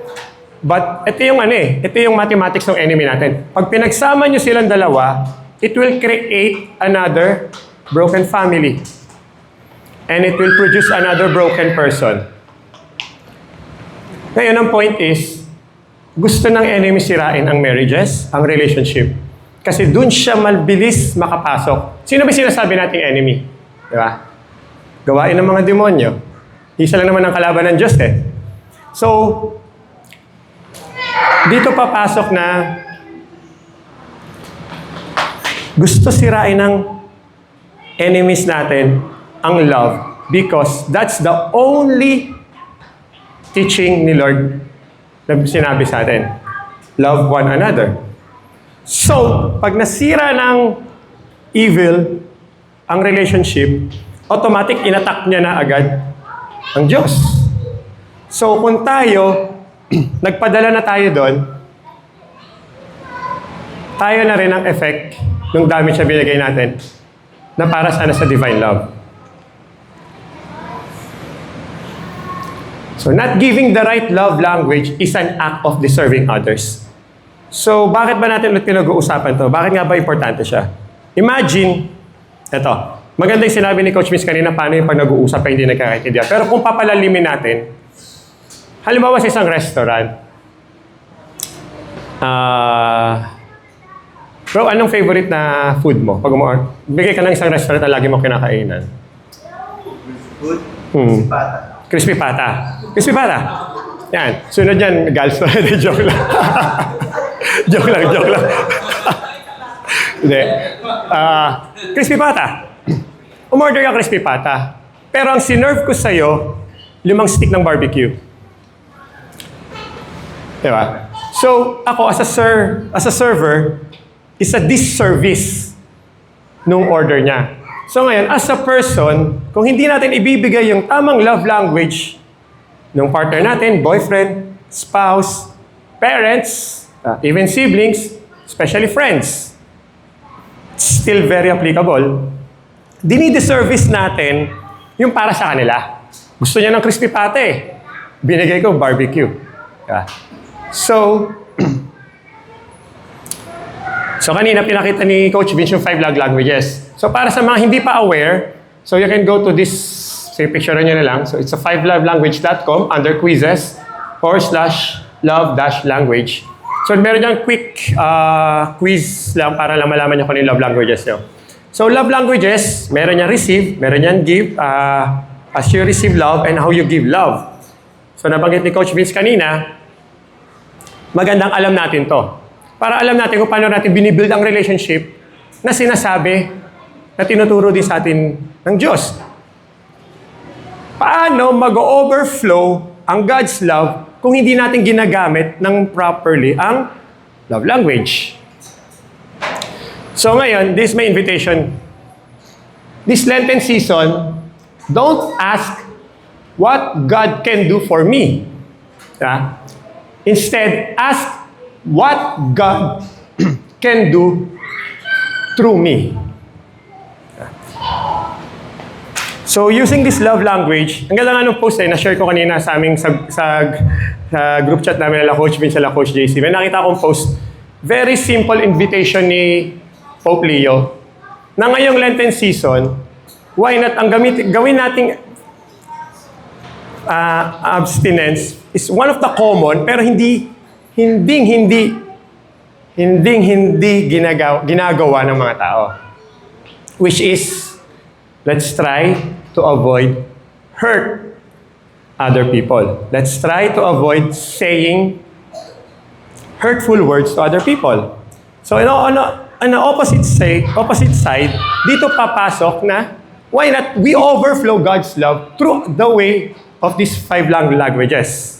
But ito yung ito yung mathematics ng enemy natin. Pag pinagsama nyo silang dalawa, it will create another broken family. And it will produce another broken person. Ngayon, ang point is, gusto ng enemy sirain ang marriages, ang relationship. Kasi dun siya mabilis makapasok. Sino ba sinasabi nating enemy? Di ba? Gawain ng mga demonyo. Isa lang naman ang kalaban ng Diyos eh. So, dito papasok na gusto sirain ng enemies natin ang love because that's the only teaching ni Lord na sinabi sa atin. Love one another. So, pag nasira ng evil ang relationship, automatic inattack niya na agad ang Diyos. So, kung tayo, nagpadala na tayo doon, tayo na rin ang effect ng damage na binigay natin na para sana sa divine love. So, not giving the right love language is an act of deserving others. So, bakit ba natin ulit pinag-uusapan to? Bakit nga ba importante siya? Imagine, eto, maganda yung sinabi ni Coach Miss kanina, paano yung pag nag-uusap ay hindi nagkakaintindihan. Pero kung papalalimin natin, halimbawa sa isang restaurant, bro, anong favorite na food mo? Pag bigay ka ng isang restaurant na lagi mo kinakainan. Good. Pata. Crispy pata. Crispy pata. Yan. Sunod yan, gals. Joke lang. joke lang. Hindi. Crispy pata. Umorder ka crispy pata. Pero ang sinerve ko sa'yo, 5 stick ng barbecue. Diba? So, ako as a server, is a disservice nung order niya. So ngayon, as a person, kung hindi natin ibibigay yung tamang love language ng partner natin, boyfriend, spouse, parents, even siblings, especially friends, it's still very applicable. Dinideservice natin yung para sa kanila. Gusto niya ng crispy pate. Binigay ko barbecue. Yeah. So kanina pinakita ni Coach Vince yung 5 love languages. So para sa mga hindi pa aware, so you can go to this, say picture nyo na lang. So it's a 5lovelanguage.com under quizzes /love-language. So meron dyan quick quiz lang para lang malaman nyo kung yung love languages nyo. So love languages, meron yan receive, meron yan give, as you receive love and how you give love. So nabanggit ni Coach Vince kanina, magandang alam natin to. Para alam natin kung paano natin binibuild ang relationship na sinasabi na tinuturo din sa atin ng Diyos. Paano mag-overflow ang God's love kung hindi natin ginagamit ng properly ang love language? So ngayon, this is my invitation. This Lenten season, don't ask what God can do for me. Yeah? Instead, ask what God can do through me. So, using this love language, ang ganda nga nung post na-share ko kanina sa aming sa group chat namin nila Coach Vince at Coach JC. May nakita akong post, very simple invitation ni Pope Leo na ngayong Lenten season, why not ang gawin nating abstinence is one of the common pero hindi ginagawa ng mga tao. Which is, let's try to avoid hurt other people. Let's try to avoid saying hurtful words to other people. So, on the opposite side, dito papasok na, why not we overflow God's love through the way of these 5 languages.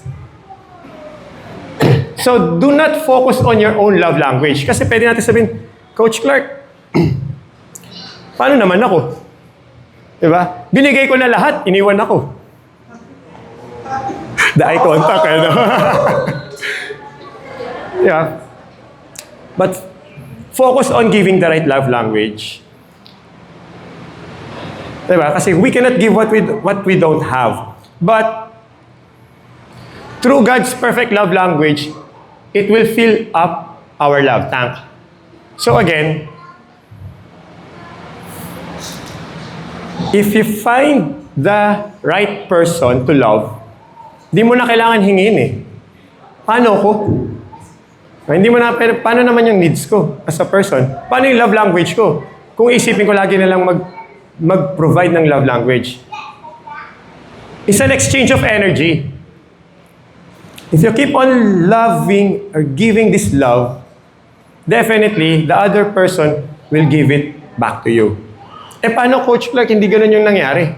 So, do not focus on your own love language. Kasi pwede natin sabihin, Coach Clark, paano naman ako? Diba? Binigay ko na lahat, iniwan ako. The eye contact, no? Yeah. But, focus on giving the right love language. Diba? Kasi we cannot give what we don't have. But, through God's perfect love language, it will fill up our love tank. So again, if you find the right person to love, di mo na kailangan hingin eh. Paano ko? Hindi mo na, pero paano naman yung needs ko as a person? Paano yung love language ko? Kung isipin ko lagi na lang mag-provide ng love language. It's an exchange of energy. If you keep on loving or giving this love, definitely the other person will give it back to you. Paano, Coach Clark, hindi ganun yung nangyari?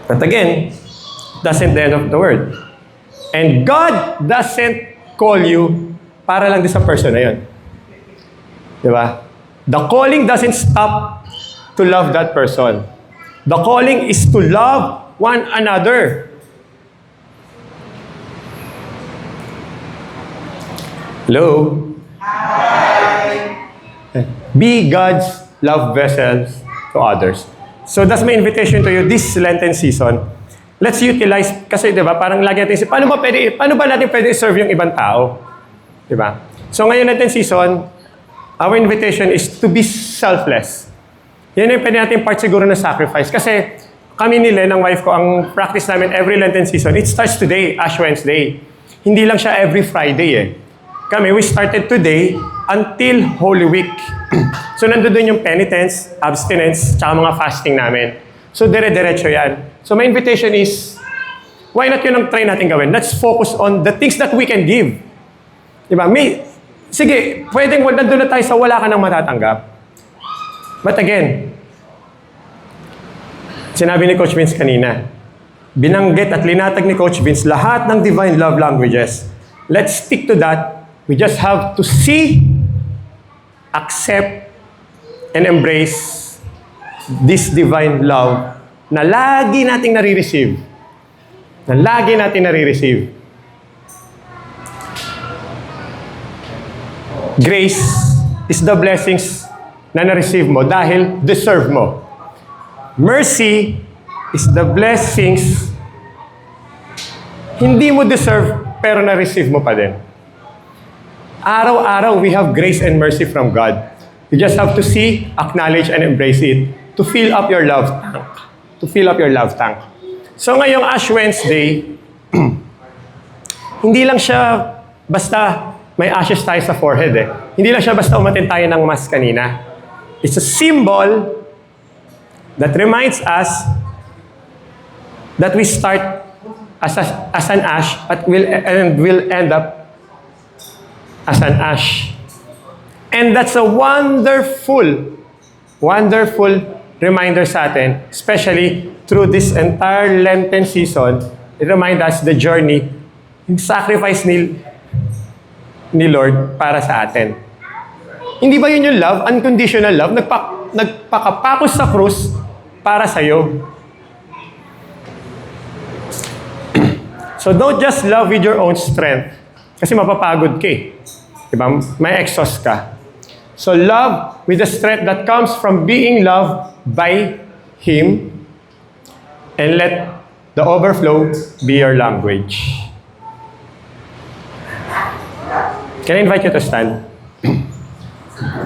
But again, that's the end of the word. And God doesn't call you para lang din sa person na yun. Di ba? The calling doesn't stop to love that person. The calling is to love one another. Hello? Hi! Be God's love vessels to others. So that's my invitation to you this Lenten season. Let's utilize, kasi di ba, parang lagi natin paano ba natin pwede serve yung ibang tao? Di ba? So ngayon Lenten season, our invitation is to be selfless. Yan yung pwede natin part siguro na sacrifice. Kasi kami ni Len, ang wife ko, ang practice namin every Lenten season, it starts today, Ash Wednesday. Hindi lang siya every Friday eh. Kami, we started today until Holy Week. So nandun yung penitence, abstinence, tsaka mga fasting namin. So dire-diretso yan. So my invitation is, why not yun ang try natin gawin? Let's focus on the things that we can give. Diba? Sige, pwedeng nandun na tayo sa wala ka nang matatanggap. But again, sinabi ni Coach Vince kanina, binanggit at linatag ni Coach Vince lahat ng divine love languages. Let's stick to that. We just have to see, accept, and embrace this divine love na lagi nating nare-receive. Na lagi nating nare-receive. Grace is the blessings na na-receive mo dahil deserve mo. Mercy is the blessings hindi mo deserve pero na-receive mo pa din. Araw-araw, we have grace and mercy from God. You just have to see, acknowledge, and embrace it to fill up your love tank. To fill up your love tank. So ngayong Ash Wednesday, hindi lang siya basta may ashes tayo sa forehead eh. Hindi lang siya basta umatin tayo ng mass kanina. It's a symbol that reminds us that we start as an ash and will end up as an ash. And that's a wonderful reminder sa atin, especially through this entire Lenten season. It reminds us the journey, yung sacrifice ni Lord para sa atin. Hindi ba yun yung love? Unconditional love? Nagpakapakos sa krus para sa'yo. So don't just love with your own strength. Kasi mapapagod ka eh. Diba? May exhaust ka. So love with the strength that comes from being loved by Him, and let the overflow be your language. Can I invite you to stand?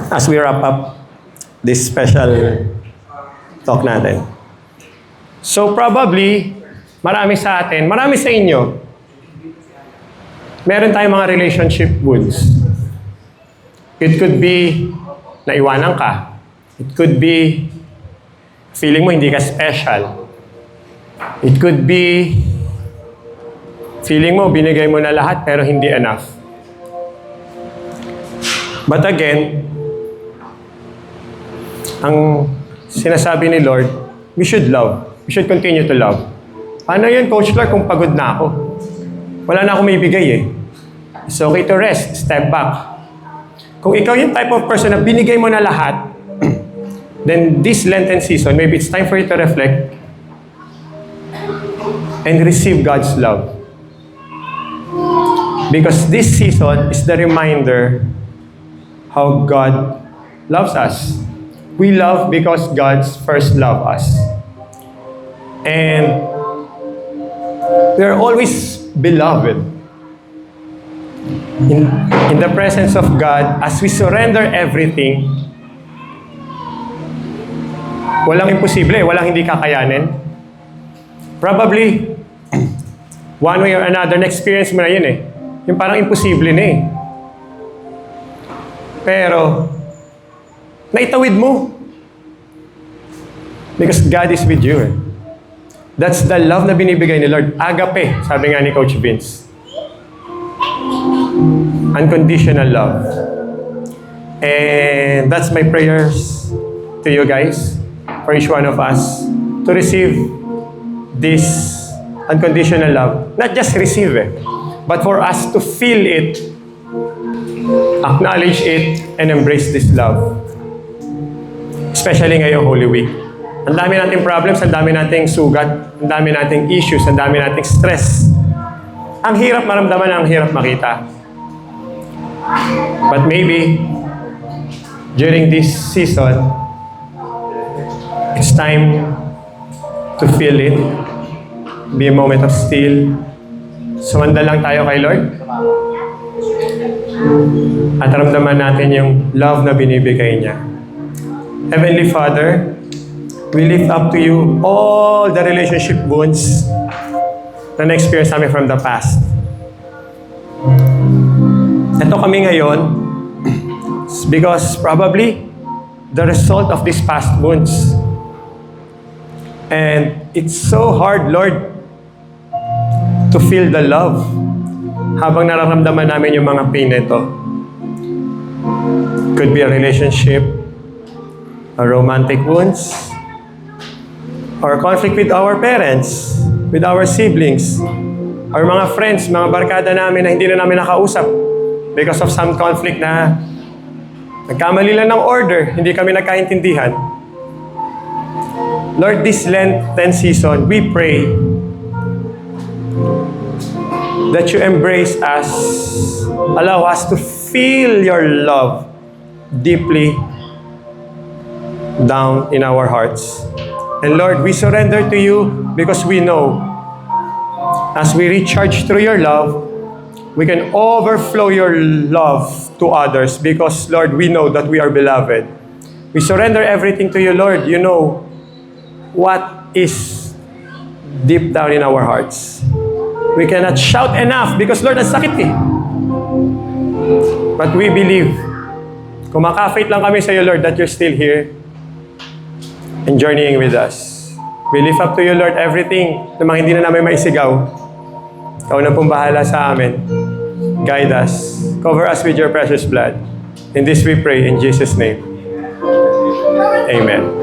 As we wrap up this special talk natin. So probably, marami sa atin, marami sa inyo, meron tayong mga relationship wounds. It could be naiwanan ka. It could be feeling mo hindi ka special. It could be feeling mo binigay mo na lahat pero hindi enough. But again, ang sinasabi ni Lord, we should love. We should continue to love. Paano yun, Coach Clark, kung pagod na ako? Wala na akong may bigay eh. It's okay to rest, step back. Kung ikaw yung type of person na binigay mo na lahat, then this Lenten season, maybe it's time for you to reflect and receive God's love. Because this season is the reminder how God loves us. We love because God's first loved us. And we're always beloved. In the presence of God, as we surrender everything, walang imposible, walang hindi kakayanin. Probably, one way or another, na-experience mo na yun eh. Yung parang imposible na eh. Pero, naitawid mo. Because God is with you eh. That's the love na binibigay ni Lord. Agape, sabi nga ni Coach Vince. Unconditional love. And that's my prayers to you guys, for each one of us, to receive this unconditional love. Not just receive it, but for us to feel it, acknowledge it, and embrace this love. Especially ngayong Holy Week. Ang dami nating problems, ang dami nating sugat, ang dami nating issues, ang dami nating stress. Ang hirap maramdaman, ang hirap makita. But maybe, during this season, it's time to feel it. Be a moment of still. Sumanda lang tayo kay Lord. At ramdaman natin yung love na binibigay niya. Heavenly Father, we lift up to you all the relationship wounds na na-experience namin from the past. Ito kami ngayon because probably the result of these past wounds. And it's so hard, Lord, to feel the love habang nararamdaman namin yung mga pain nito. Could be a relationship, a romantic wounds, or conflict with our parents, with our siblings, or mga friends, mga barkada namin na hindi na namin nakausap because of some conflict na nagkamali lang ng order, hindi kami nagkaintindihan. Lord, this Lenten season, we pray that you embrace us, allow us to feel your love deeply down in our hearts. And Lord, we surrender to you because we know as we recharge through your love, we can overflow your love to others because, Lord, we know that we are beloved. We surrender everything to you, Lord. You know what is deep down in our hearts. We cannot shout enough because, Lord, ang sakit eh. But we believe, kumakafate lang kami sa iyo, Lord, that you're still here and journeying with us. We lift up to you, Lord, everything na mga hindi na namin maisigaw. Ikaw na pong bahala sa amin. Guide us. Cover us with your precious blood. In this we pray in Jesus' name. Amen.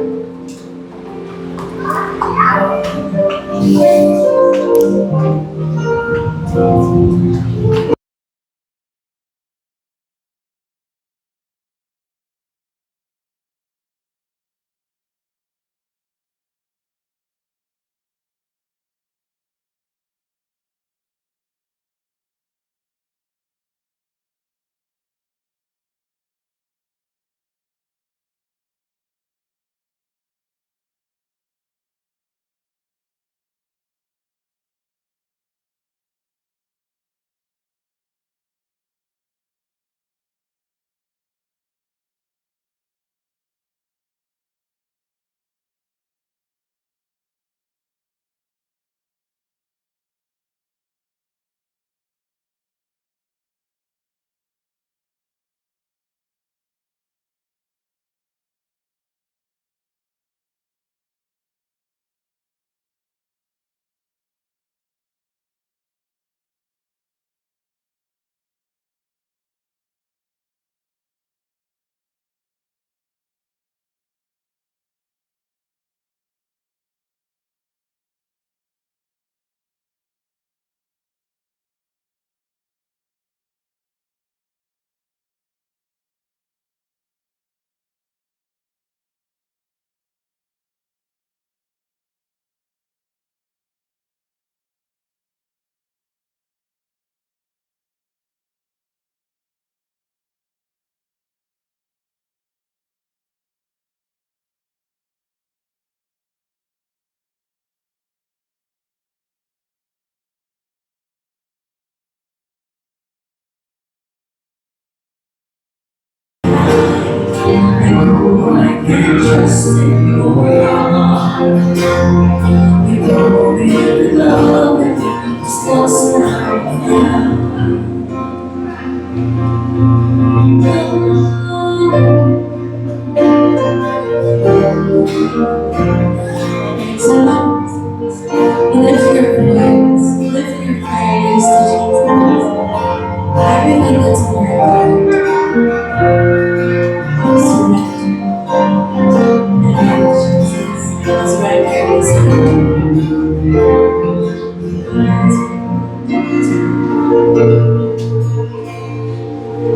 trust in your arms. You know me with love and it's close now. Lift your voice, lift your praise to Jesus. Everything that's in your heart, surrender. And Jesus, surrender yourself.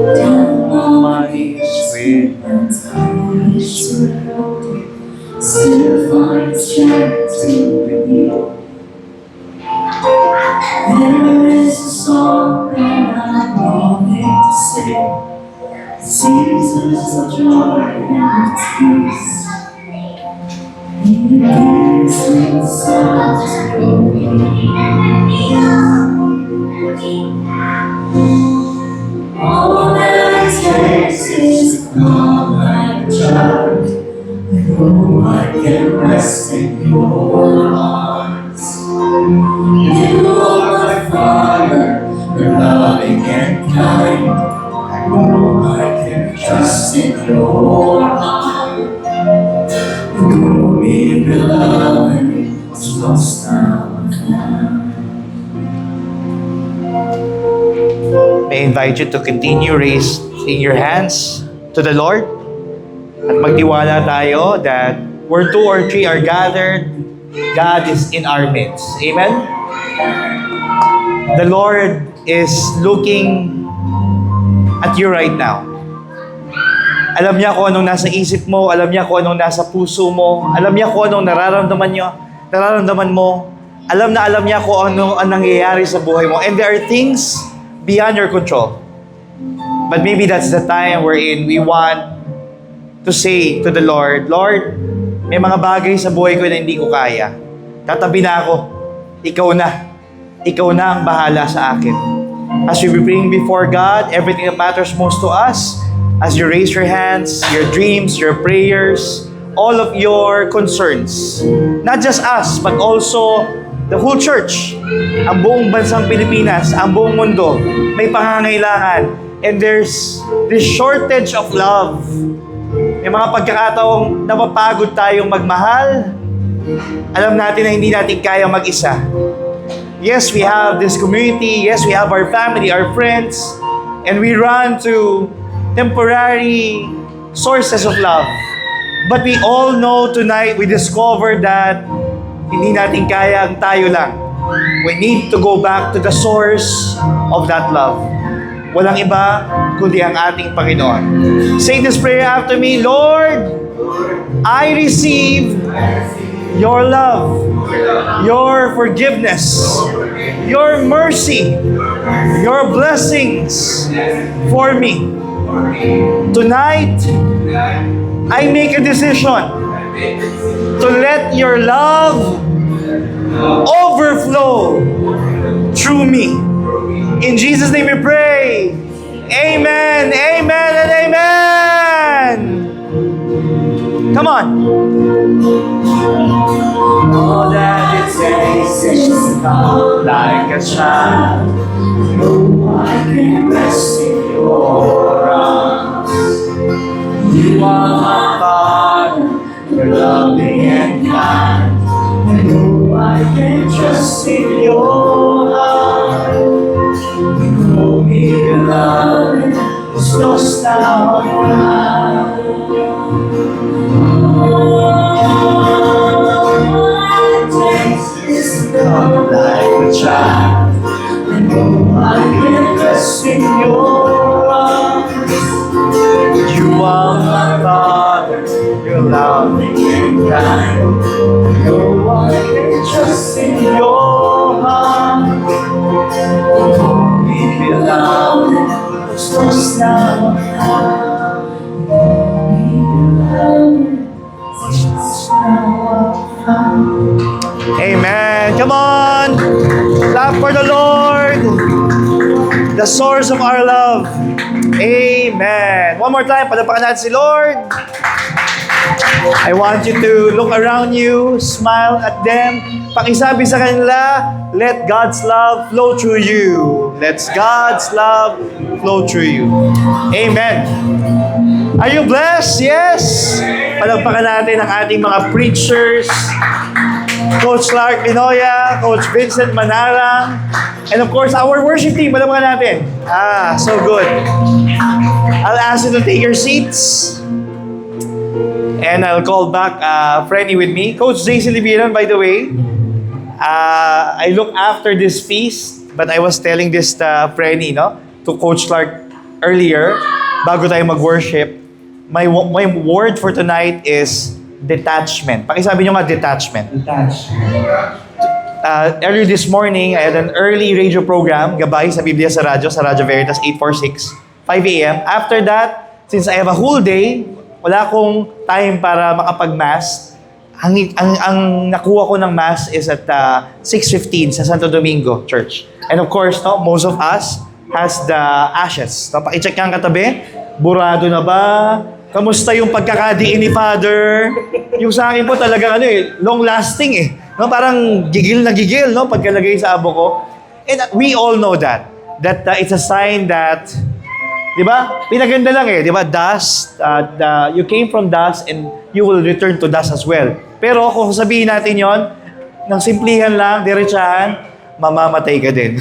Down on my knees, and still find strength to believe. There is a song that I'm longing to sing. Seasons of joy and peace. In the dancing sounds of all that it takes is to come like a child. I know I can rest in your arms. You are my Father, you're loving and kind. I know I can trust in your arms. You know me, beloved, it's lost now and found. May I invite you to continue raising your hands to the Lord at magtiwala tayo that where 2 or 3 are gathered, God is in our midst. Amen? The Lord is looking at you right now. Alam niya kung anong nasa isip mo, alam niya kung anong nasa puso mo, alam niya kung anong nararamdaman mo, alam niya kung ano ang nangyayari sa buhay mo. And there are things beyond your control. But maybe that's the time wherein we want to say to the Lord, Lord, may mga bagay sa buhay ko na hindi ko kaya. Tatabi na ako. Ikaw na. Ikaw na ang bahala sa akin. As we bring before God everything that matters most to us, as you raise your hands, your dreams, your prayers, all of your concerns, not just us, but also the whole church, ang buong bansang Pilipinas, ang buong mundo, may pangangailangan. And there's this shortage of love. May mga pagkakataong napapagod tayong magmahal. Alam natin na hindi natin kaya mag-isa. Yes, we have this community. Yes, we have our family, our friends. And we run to temporary sources of love. But we all know tonight, we discovered that hindi natin kaya ang tayo lang. We need to go back to the source of that love. Walang iba kundi ang ating Panginoon. Say this prayer after me. Lord, I receive your love, your forgiveness, your mercy, your blessings for me. Tonight, I make a decision to let your love overflow through me. In Jesus' name we pray. Amen, amen, and amen. Come on. All that it takes is to come like a child. No, I can rest in your arms. You are my Father, you're loving and kind. I know I can trust in your heart. You know me, beloved, it's lost now and found. Come like a child. I know I can rest in your arms. You are my Father, you're loving and kind. I know I can trust in your heart. Oh, me beloved, it's lost now and found. Oh, me beloved, it's lost now and found. Amen. Come on. Clap for the Lord, the source of our love. Amen. One more time, palapakan natin si Lord. I want you to look around you, smile at them. Pakisabi sa kanila, let God's love flow through you. Let God's love flow through you. Amen. Are you blessed? Yes. Palagpakan natin ang ating mga preachers. Coach Clark Pinoya, Coach Vincent Manarang, and of course, our worship team. Palagpakan natin. So good. I'll ask you to take your seats. And I'll call back Frenny with me. Coach JC Libiran, by the way, I look after this feast, but I was telling this to Frenny, no? To Coach Clark earlier, bago tayo mag-worship. My word for tonight is detachment. Pakisabi nyo nga, detachment. Earlier this morning, I had an early radio program, gabay sa Biblia sa Radyo Veritas 846, 5 a.m. After that, since I have a whole day, wala akong time para makapag-mass. Ang nakuha ko ng mass is at 6:15 sa Santo Domingo Church. And of course, no, most of us has the ashes. No, pakicheck nga ang katabi, burado na ba? Kamusta yung pagkakadiin ni Father? Yung sa akin po talagang long-lasting eh. No, parang gigil na gigil, no, pagkalagay sa abo ko. And we all know that it's a sign that, di ba? Pinaganda lang eh, di ba? Dust, you came from dust and you will return to dust as well. Pero kung sabihin natin yon, ng simplihan lang, diretsahan, mamamatay ka din.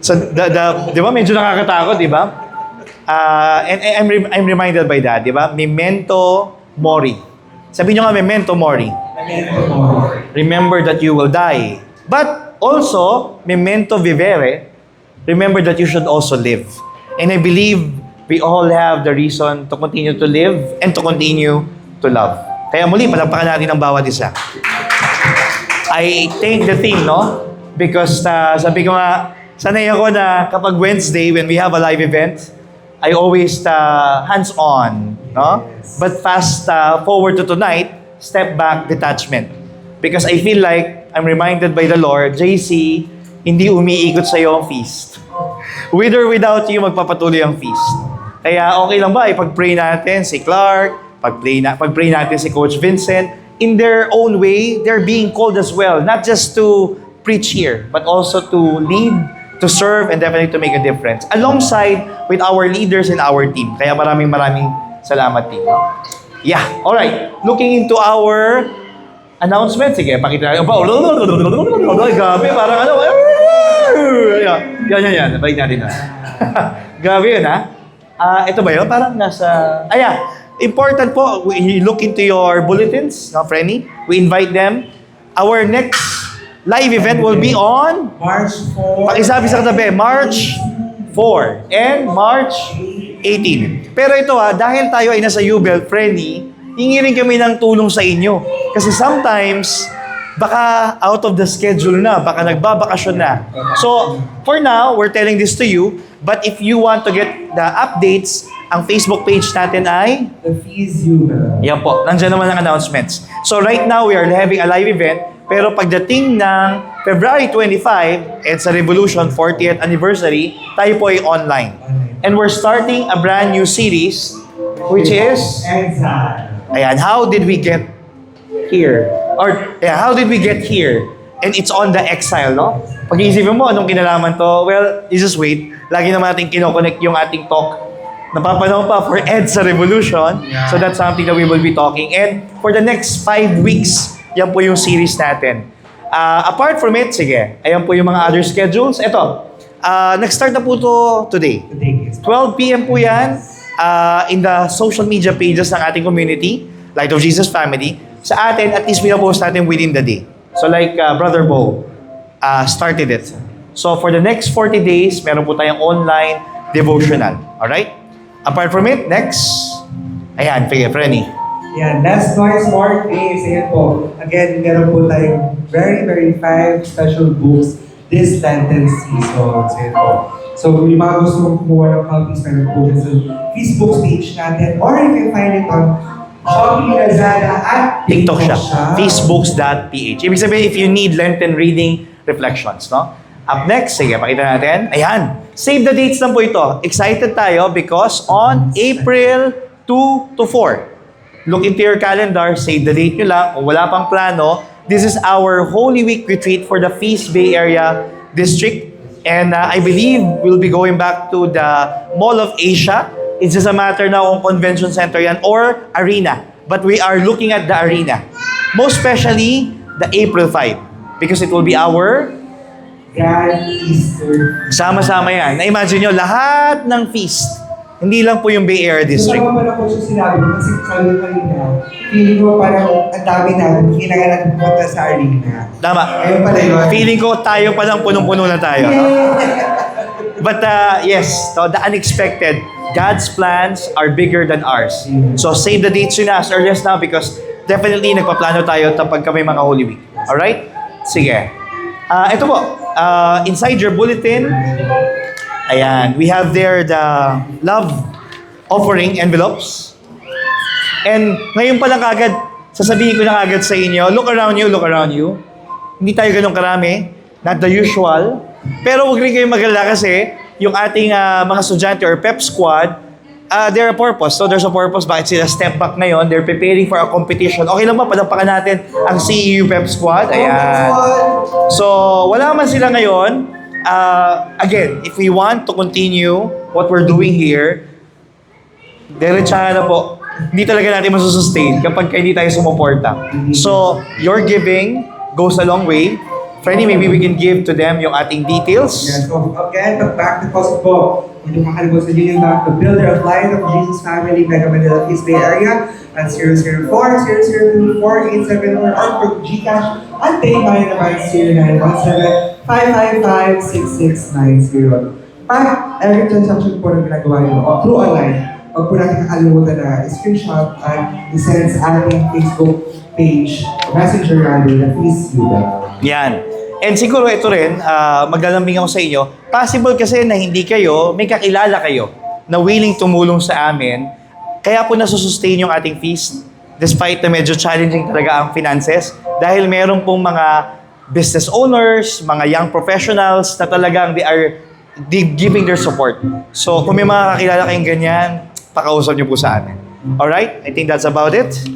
So, di ba? Medyo nakakatakot, di ba? And I'm reminded by that, di ba? Memento mori. Sabi nyo nga, memento mori. Remember that you will die. But also, memento vivere. Remember that you should also live. And I believe we all have the reason to continue to live and to continue to love. Kaya muli, palagpakan natin ang bawat isa. I take the theme, no? Because sabi ko nga, sanay ako na kapag Wednesday, when we have a live event, I always hands-on, no? But fast forward to tonight, step back, detachment. Because I feel like I'm reminded by the Lord, JC, hindi umiikot sa'yo ang feast. With or without you, magpapatuloy ang feast. Kaya okay lang ba, ipag-pray natin si Clark, pag-pray natin si Coach Vincent. In their own way, they're being called as well, not just to preach here, but also to lead, to serve, and definitely to make a difference. Alongside with our leaders and our team. Kaya maraming salamat team. Yeah, alright. Looking into our announcement, sige, pakita natin. Grabe, parang ano. Yan. Balik natin na. Grabe yun, ha? Ito ba yun? Parang nasa... Important po, we look into your bulletins, no, Frenny? We invite them. Our next live event will be on... March 4. Pakisabi sa katabi, March 4 and March 18. Pero ito dahil tayo ay nasa Ubel, Frenny, hingi rin kami ng tulong sa inyo. Kasi sometimes, baka out of the schedule na, baka nagbabakasyon na. So, for now, we're telling this to you, but if you want to get the updates, ang Facebook page natin ay... The Fees Ubel. Yan po, nandiyan naman ang announcements. So right now, we are having a live event, pero pagdating ng February 25, it's a Revolution 40th anniversary, tayo po ay online. And we're starting a brand new series, which is... Exile. Ayan, how did we get here? Or, how did we get here? And it's on the exile, no? Pag-iisipin mo, anong kinalaman to? Well, you just wait. Lagi naman natin kinoconnect yung ating talk. Napapanahon pa for EDSA Revolution. So that's something that we will be talking. And for the next 5 weeks, yan po yung series natin. Apart from it, sige, ayan po yung mga other schedules. Ito, nag-start na po to today. 12 p.m. po yan in the social media pages ng ating community, Light of Jesus Family. Sa atin, at least pinapost natin within the day. So like Brother Bo started it. So for the next 40 days, meron po tayong online devotional. Alright? Apart from it, next. Ayan, Frenny. Yan, last noise more days. Ayan po. Again, meron po tayong very 5 special books this Lenten season. Ayan po. So, yung mga gusto mong kumuha ng copies, meron po dyan sa Facebook page natin. Or you can find it on Shopee, Lazada, at TikTok shop. Facebooks.ph. Ibig sabihin, if you need Lenten reading reflections, no? Up next, sige, pakita natin. Ayan. Save the dates lang po ito. Excited tayo because on April 2 to 4, look into your calendar, save the date nyo lang, kung wala pang plano, this is our Holy Week retreat for the Feast Bay Area District. And I believe we'll be going back to the Mall of Asia. It's just a matter now kung convention center yan or arena. But we are looking at the arena. Most especially, the April 5. Because it will be our God Easter. sama-sama yan. Na-imagine nyo, lahat ng feast. Hindi lang po yung Bay Area District. Kasama pala ko siya sinabi ko kasi sabi ko kanina, feeling ko parang ang dami natin, kailangan natin pumunta sa arena. Tama. Ayun pala yun. Feeling ko tayo pa lang punong-puno na tayo. But yes, so the unexpected. God's plans are bigger than ours. So save the dates yun as early as now because definitely nagpaplano tayo kapag kami mga Holy Week. Alright? Sige. Ito po. Inside your bulletin, ayan, we have there the love offering envelopes. And ngayon pa lang kagad, sasabihin ko na kagad sa inyo, look around you, look around you. Hindi tayo ganun karami, not the usual. Pero huwag rin kayong magalala kasi yung ating mga estudyante or pep squad, there a purpose. So there's a purpose bakit sila step back ngayon. They're preparing for a competition. Okay lang ba? Palampakan natin ang CEU pep squad. Ayan. So wala man sila ngayon. Again, if we want to continue what we're doing here, diretsahan na po. Hindi talaga natin masusustain kapag hindi tayo sumuporta. So, your giving goes a long way. Freddy, maybe we can give to them yung ating details. Yes, so again, back to post po. Kung makakalimutan sa Union Bank, the Builder of Light of Jesus Family, Mega Manila, East Bay Area, at 004-0024-871 or for GCash at PayBuy naman 0917-555-6690. Every transaction po na ginagawa nyo through online, huwag po natin kakalimutan na screenshot at isend sa ating Facebook page, Messenger rather, na please do that. Yan. And siguro ito rin, maglalambing ako sa inyo, possible kasi na hindi kayo, may kakilala kayo na willing tumulong sa amin, kaya po nasusustain yung ating feast despite na medyo challenging talaga ang finances dahil meron pong mga business owners, mga young professionals na talagang they giving their support. So kung may mga kakilala kayong ganyan, pakausap niyo po sa amin. Alright? I think that's about it.